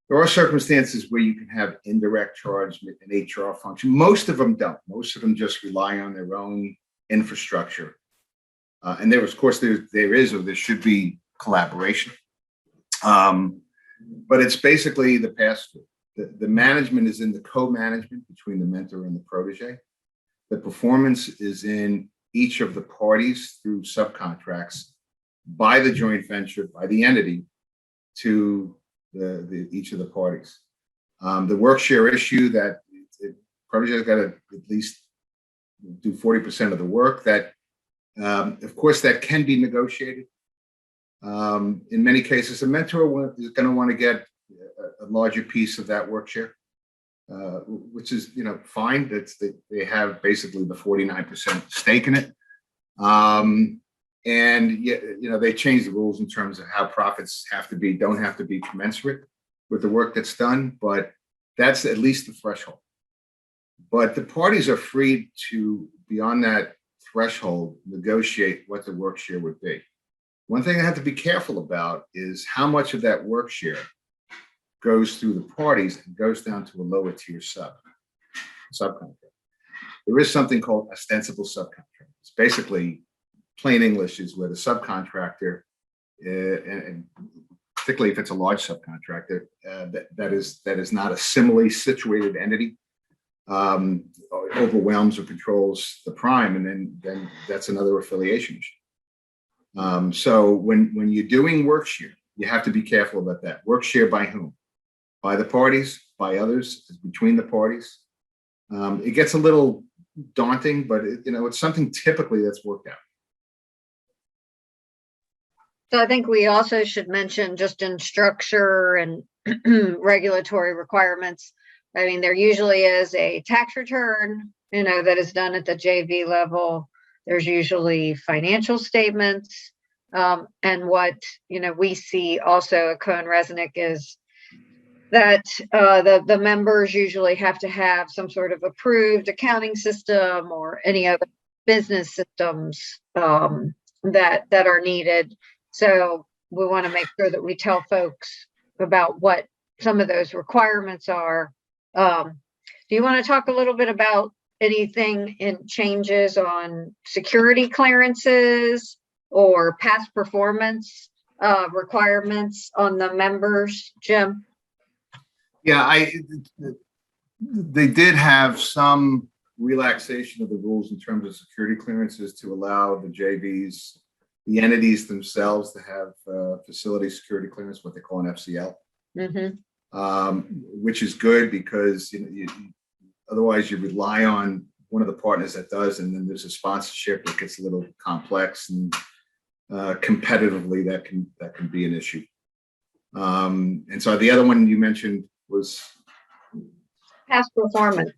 There are circumstances where you can have indirect charge, an HR function. Most of them don't. Most of them just rely on their own infrastructure. And there should be collaboration. But it's basically the pass-through. The management is in the co-management between the mentor and the protege. The performance is in each of the parties through subcontracts by the joint venture, by the entity, to each of the parties. The work share issue that protege's got to at least do 40% of the work. That, of course, that can be negotiated. In many cases, a mentor is going to want to get a larger piece of that work share, which is fine. They have basically the 49% stake in it. And they change the rules in terms of how profits don't have to be commensurate with the work that's done, but that's at least the threshold. But the parties are free to, beyond that threshold, negotiate what the work share would be. One thing I have to be careful about is how much of that work share goes through the parties and goes down to a lower tier subcontract. There is something called ostensible subcontract. It's basically, plain English, is where the subcontractor, and particularly if it's a large subcontractor, that is not a similarly situated entity, overwhelms or controls the prime, and then that's another affiliation issue. So when you're doing work share, you have to be careful about that. Work share by whom? By the parties, by others, between the parties. It gets a little daunting, but it's something typically that's worked out. So I think we also should mention, just in structure and regulatory requirements, I mean, there usually is a tax return, that is done at the JV level. There's usually financial statements. And what, we see also at CohnReznick is that the members usually have to have some sort of approved accounting system or any other business systems that are needed. So we want to make sure that we tell folks about what some of those requirements are. Do you want to talk a little bit about anything in changes on security clearances or past performance requirements on the members, Jim? Yeah, they did have some relaxation of the rules in terms of security clearances to allow the JVs, the entities themselves, to have facility security clearance, what they call an FCL, which is good because otherwise you rely on one of the partners that does, and then there's a sponsorship that gets a little complex, and competitively that can be an issue. And so the other one you mentioned was Past performance.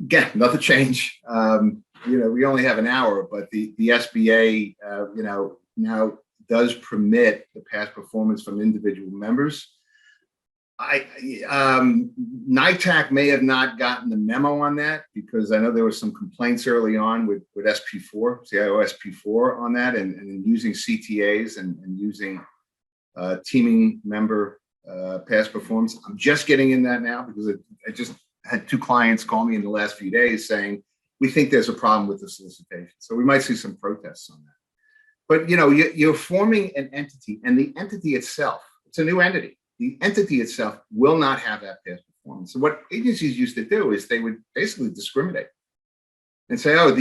Again, nothing change. we only have an hour, but the SBA, now does permit the past performance from individual members. NITAC may have not gotten the memo on that, because I know there was some complaints early on with SP4, CIO SP4 on that, and using CTAs and using teaming member past performance. I'm just getting in that now, because I just had 2 clients call me in the last few days saying, we think there's a problem with the solicitation. So we might see some protests on that. But you're forming an entity, and the entity itself, it's a new entity. The entity itself will not have that past performance. So what agencies used to do is they would basically discriminate and say, oh, and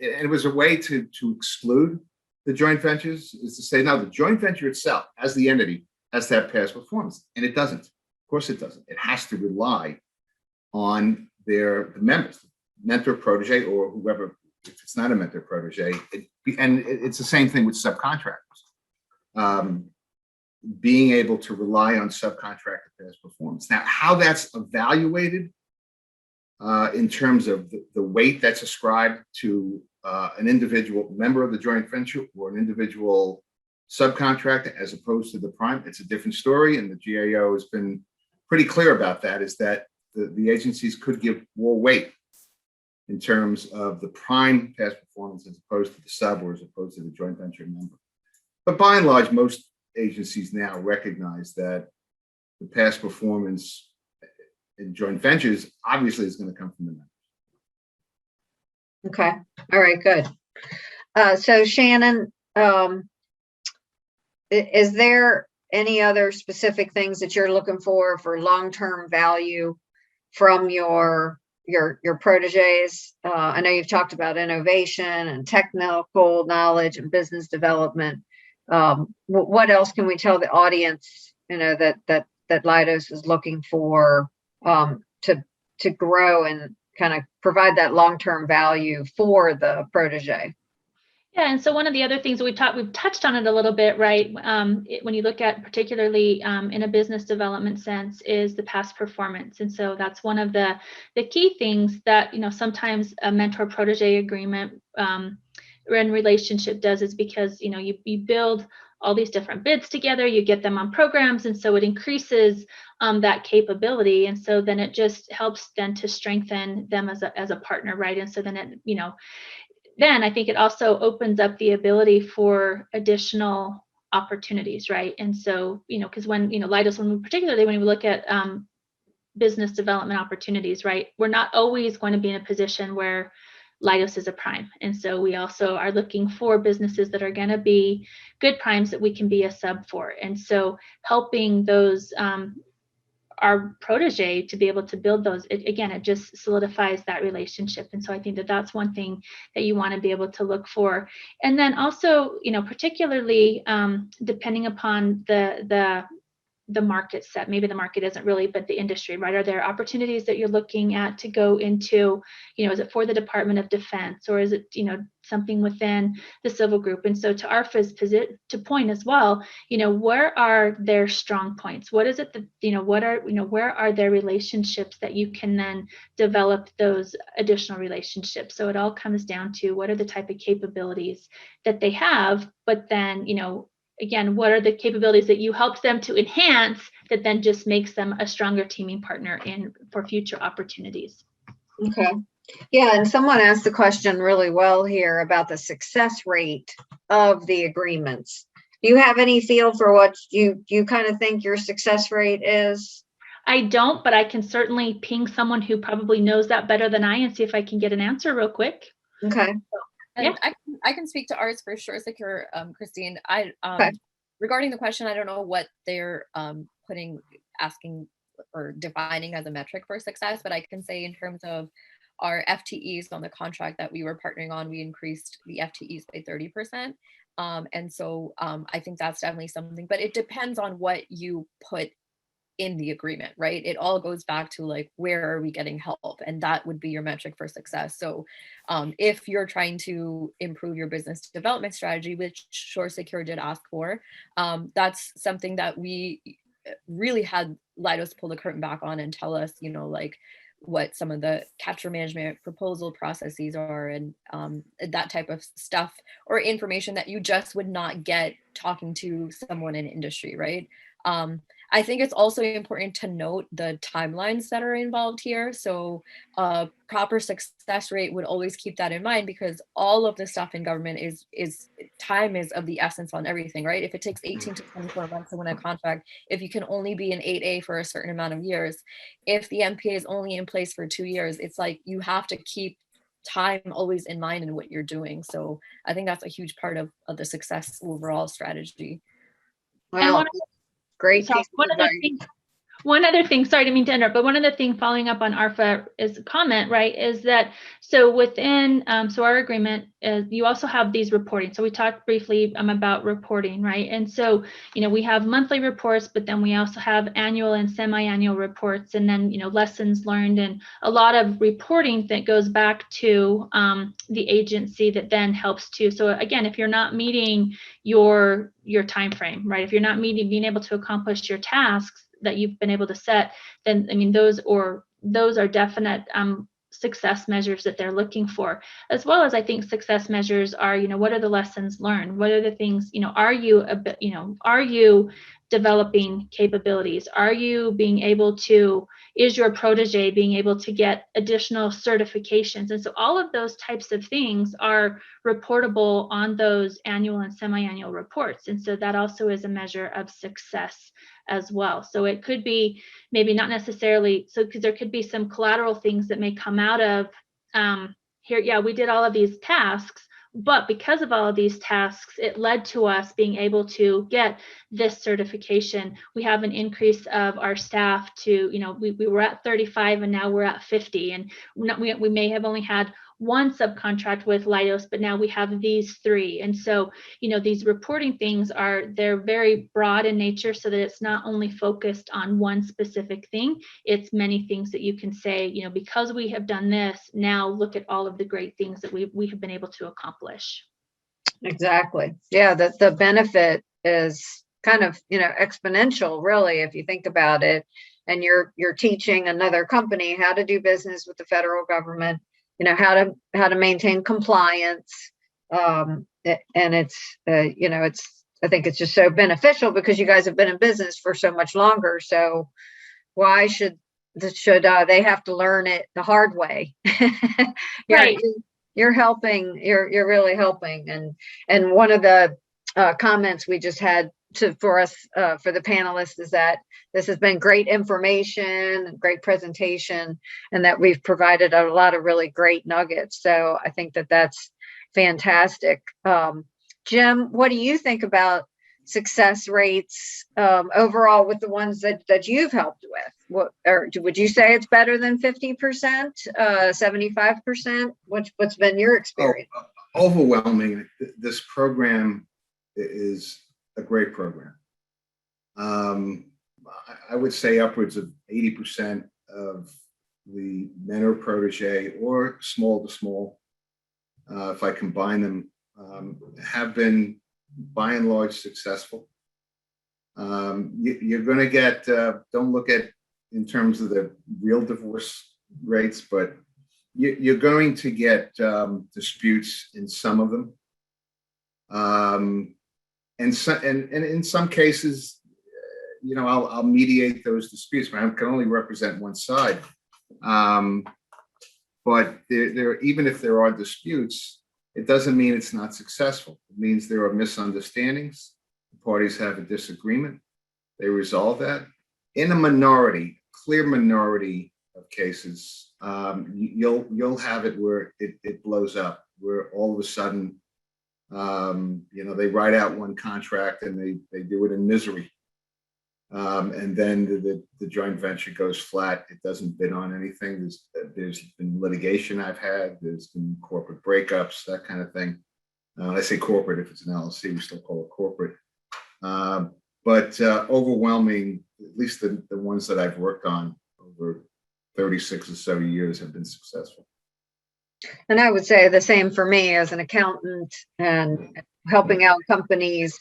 it was a way to exclude the joint ventures, is to say, no, the joint venture itself, as the entity, has to have past performance. And it doesn't. Of course it doesn't. It has to rely on the members, mentor-protege, or whoever, if it's not a mentor-protege. And it's the same thing with subcontractors. Being able to rely on subcontractor past performance. Now, how that's evaluated in terms of the weight that's ascribed to an individual member of the joint venture or an individual subcontractor as opposed to the prime, it's a different story. And the GAO has been pretty clear about that, is that the agencies could give more weight in terms of the prime past performance as opposed to the sub, or as opposed to the joint venture member. But by and large, most agencies now recognize that the past performance in joint ventures obviously is going to come from the members. Okay. All right, good. So Shannon, is there any other specific things that you're looking for long-term value from your proteges? I know you've talked about innovation and technical knowledge and business development. What else can we tell the audience, that Leidos is looking for to grow and kind of provide that long-term value for the protege? Yeah, and so one of the other things we've touched on it a little bit, right? When you look at particularly in a business development sense, is the past performance. And so that's one of the key things that, sometimes a mentor-protege agreement and relationship does, is because, you build all these different bids together, you get them on programs, and so it increases that capability. And so then it just helps then to strengthen them as a partner, right? And so then then I think it also opens up the ability for additional opportunities, right? And so, because when, Leidos, particularly when we look at business development opportunities, right, we're not always going to be in a position where Leidos is a prime. And so we also are looking for businesses that are going to be good primes that we can be a sub for. And so helping those our protege to be able to build those, it just solidifies that relationship. And so I think that that's one thing that you want to be able to look for. And then also, particularly depending upon the market set, maybe the market isn't really, but the industry, right? Are there opportunities that you're looking at to go into, is it for the Department of Defense, or is it, something within the civil group? And so to Arfa's to point as well, where are their strong points? What is it that, where are their relationships that you can then develop those additional relationships? So it all comes down to what are the type of capabilities that they have, but then, again, what are the capabilities that you help them to enhance that then just makes them a stronger teaming partner for future opportunities? Okay. Yeah, and someone asked the question really well here about the success rate of the agreements. Do you have any feel for what you kind of think your success rate is? I don't, but I can certainly ping someone who probably knows that better than I and see if I can get an answer real quick. Okay. And I can speak to ours for sure, Secure, Christine. Okay. Regarding the question, I don't know what they're asking or defining as a metric for success, but I can say in terms of our FTEs on the contract that we were partnering on, we increased the FTEs by 30%. And so I think that's definitely something, but it depends on what you put in the agreement, right? It all goes back to like, where are we getting help? And that would be your metric for success. So if you're trying to improve your business development strategy, which Shore Secure did ask for, that's something that we really had Leidos pull the curtain back on and tell us, like, what some of the capture management proposal processes are, and that type of stuff or information that you just would not get talking to someone in industry, right? I think it's also important to note the timelines that are involved here. So proper success rate would always keep that in mind, because all of the stuff in government is time is of the essence on everything, right? If it takes 18 to 24 months to win a contract, if you can only be an 8A for a certain amount of years, if the MPA is only in place for 2 years, it's like you have to keep time always in mind in what you're doing. So I think that's a huge part of the success overall strategy. Wow, great. So one other thing, sorry to mean to interrupt, but one other thing following up on Arfa is a comment, right, is that so within, so our agreement is you also have these reporting. So we talked briefly about reporting, right? And so, we have monthly reports, but then we also have annual and semi-annual reports, and then, lessons learned, and a lot of reporting that goes back to the agency that then helps to, so again, if you're not meeting your time frame, right? If you're not being able to accomplish your tasks that you've been able to set, then those are definite success measures that they're looking for, as well as I think success measures are, what are the lessons learned? What are the things, are you developing capabilities? Are you being able to, is your protege being able to get additional certifications? And so all of those types of things are reportable on those annual and semi-annual reports. And so that also is a measure of success as well. So it could be maybe not necessarily, so because there could be some collateral things that may come out of here, yeah, we did all of these tasks, but because of all of these tasks, it led to us being able to get this certification. We have an increase of our staff to, we were at 35 and now we're at 50. And we may have only had one subcontract with Leidos, but now we have these 3. And so, these reporting things they're very broad in nature, so that it's not only focused on one specific thing, it's many things that you can say, because we have done this, now look at all of the great things that we have been able to accomplish. Exactly. Yeah, the benefit is kind of, exponential, really, if you think about it. And you're teaching another company how to do business with the federal government, how to maintain compliance. And it's, I think it's just so beneficial because you guys have been in business for so much longer. So why should they have to learn it the hard way? Right. You're helping, you're really helping. And one of the comments we just had for the panelists is that this has been great information, great presentation, and that we've provided a lot of really great nuggets. So I think that's fantastic. Jim, what do you think about success rates overall with the ones that you've helped with? Would you say it's better than 50%, 75%? What's been your experience? Overwhelming. This program is a great program. I would say upwards of 80% of the mentor-protégé or small to small, if I combine them, have been by and large successful. You're going to get, don't look at in terms of the real divorce rates, but you're going to get disputes in some of them. And in some cases, I'll mediate those disputes, but I can only represent one side. But even if there are disputes, it doesn't mean it's not successful. It means there are misunderstandings. The parties have a disagreement. They resolve that. In a clear minority of cases, you'll have it where it blows up, where all of a sudden, they write out one contract and they do it in misery. And then the joint venture goes flat. It doesn't bid on anything. There's been litigation I've had. There's been corporate breakups, that kind of thing. I say corporate, if it's an LLC, we still call it corporate. But overwhelming, at least the ones that I've worked on over 36 or so years have been successful. And I would say the same for me as an accountant and helping out companies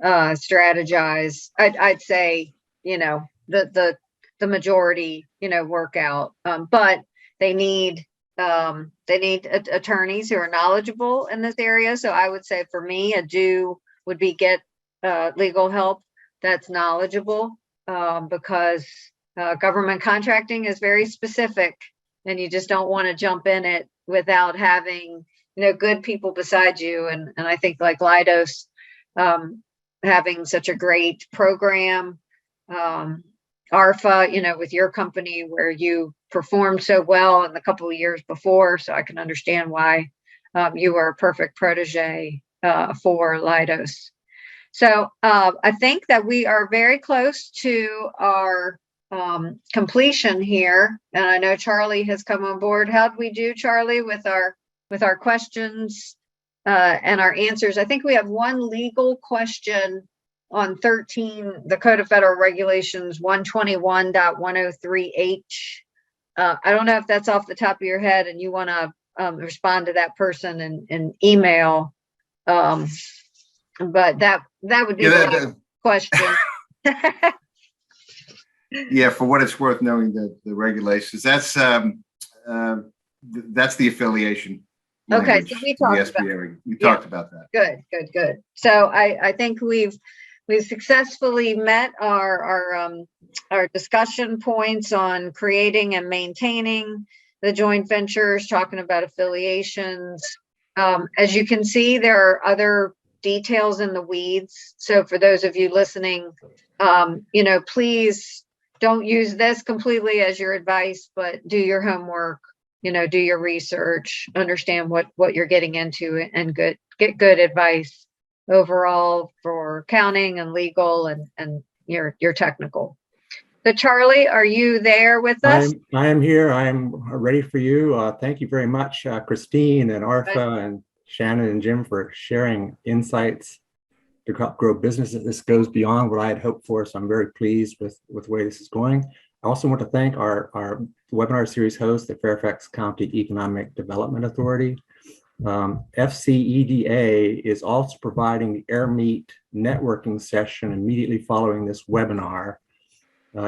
strategize. I'd say, the the majority, work out. But they need attorneys who are knowledgeable in this area. So I would say for me, a do would be get legal help that's knowledgeable, because government contracting is very specific, and you just don't want to jump in it without having good people beside you. And I think like Leidos, having such a great program, Arfa, with your company where you performed so well in the couple of years before, so I can understand why you were a perfect protege for Leidos. So I think that we are very close to our completion here, and I know Charlie has come on board. How'd we do, Charlie, with our questions and our answers? I think we have one legal question on 13, the Code of Federal Regulations 121.103H. I don't know if that's off the top of your head and you want to respond to that person in email. But that would be the question. Yeah, for what it's worth, knowing the regulations, that's the affiliation. Okay, so we talked talked about that. Good. So I think we've successfully met our discussion points on creating and maintaining the joint ventures, talking about affiliations. As you can see, there are other details in the weeds. So for those of you listening, please don't use this completely as your advice, but do your homework, do your research, understand what you're getting into, and get good advice overall for accounting and legal and your technical. So Charlie, are you there with us? I am here. I am ready for you. Thank you very much, Christine and Arfa and Shannon and Jim, for sharing insights to grow businesses. This goes beyond what I had hoped for, so I'm very pleased with the way this is going. I also want to thank our webinar series host, the Fairfax County Economic Development Authority. FCEDA is also providing the AirMeet networking session immediately following this webinar.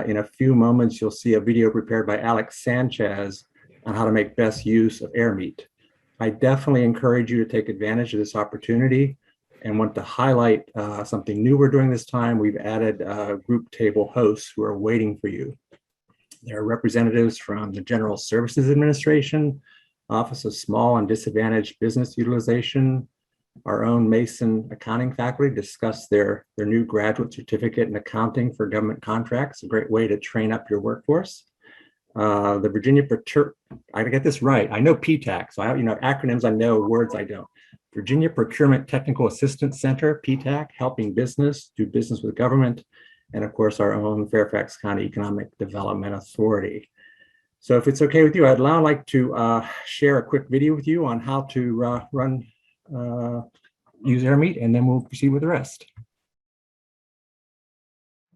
In a few moments, you'll see a video prepared by Alex Sanchez on how to make best use of AirMeet. I definitely encourage you to take advantage of this opportunity, and want to highlight something new we're doing this time. We've added group table hosts who are waiting for you. There are representatives from the General Services Administration, Office of Small and Disadvantaged Business Utilization. Our own Mason accounting faculty discuss their new graduate certificate in accounting for government contracts, a great way to train up your workforce. The Virginia, I gotta get this right. I know PTAC, so acronyms I know, words I don't. Virginia Procurement Technical Assistance Center, PTAC, helping business do business with government, and of course our own Fairfax County Economic Development Authority. So if it's okay with you, I'd now like to share a quick video with you on how to use AirMeet, and then we'll proceed with the rest.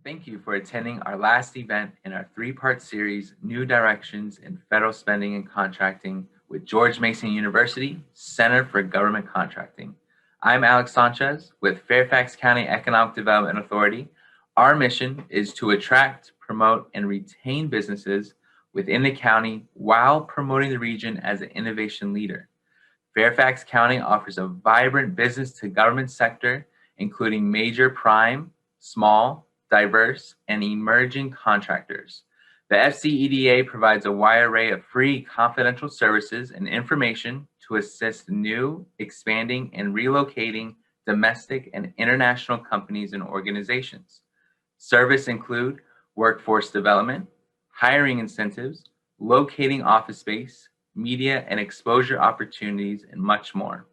Thank you for attending our last event in our three-part series, New Directions in Federal Spending and Contracting with George Mason University Center for Government Contracting. I'm Alex Sanchez with Fairfax County Economic Development Authority. Our mission is to attract, promote, and retain businesses within the county while promoting the region as an innovation leader. Fairfax County offers a vibrant business to government sector, including major prime, small, diverse, and emerging contractors. The FCEDA provides a wide array of free confidential services and information to assist new, expanding, and relocating domestic and international companies and organizations. Services include workforce development, hiring incentives, locating office space, media and exposure opportunities, and much more.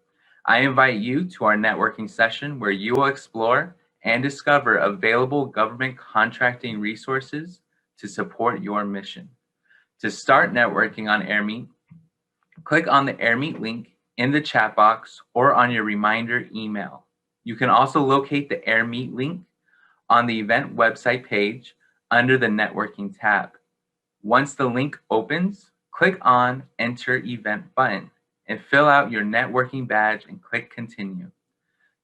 I invite you to our networking session where you will explore and discover available government contracting resources to support your mission. To start networking on AirMeet, click on the AirMeet link in the chat box or on your reminder email. You can also locate the AirMeet link on the event website page under the networking tab. Once the link opens, click on Enter Event button and fill out your networking badge and click Continue.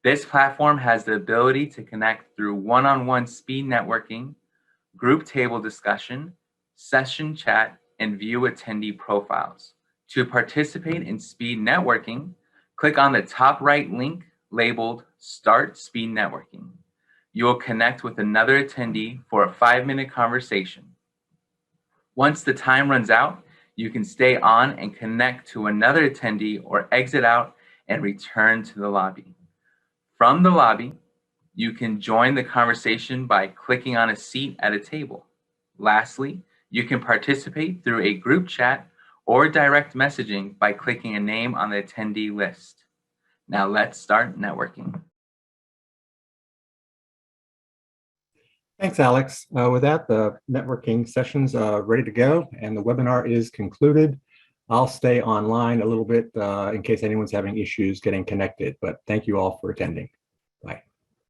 This platform has the ability to connect through one-on-one speed networking, group table discussion, session chat, and view attendee profiles. To participate in speed networking, click on the top right link labeled Start Speed Networking. You will connect with another attendee for a 5-minute conversation. Once the time runs out, you can stay on and connect to another attendee or exit out and return to the lobby. From the lobby, you can join the conversation by clicking on a seat at a table. Lastly, you can participate through a group chat or direct messaging by clicking a name on the attendee list. Now let's start networking. Thanks, Alex. With that, the networking session's ready to go and the webinar is concluded. I'll stay online a little bit in case anyone's having issues getting connected, but thank you all for attending.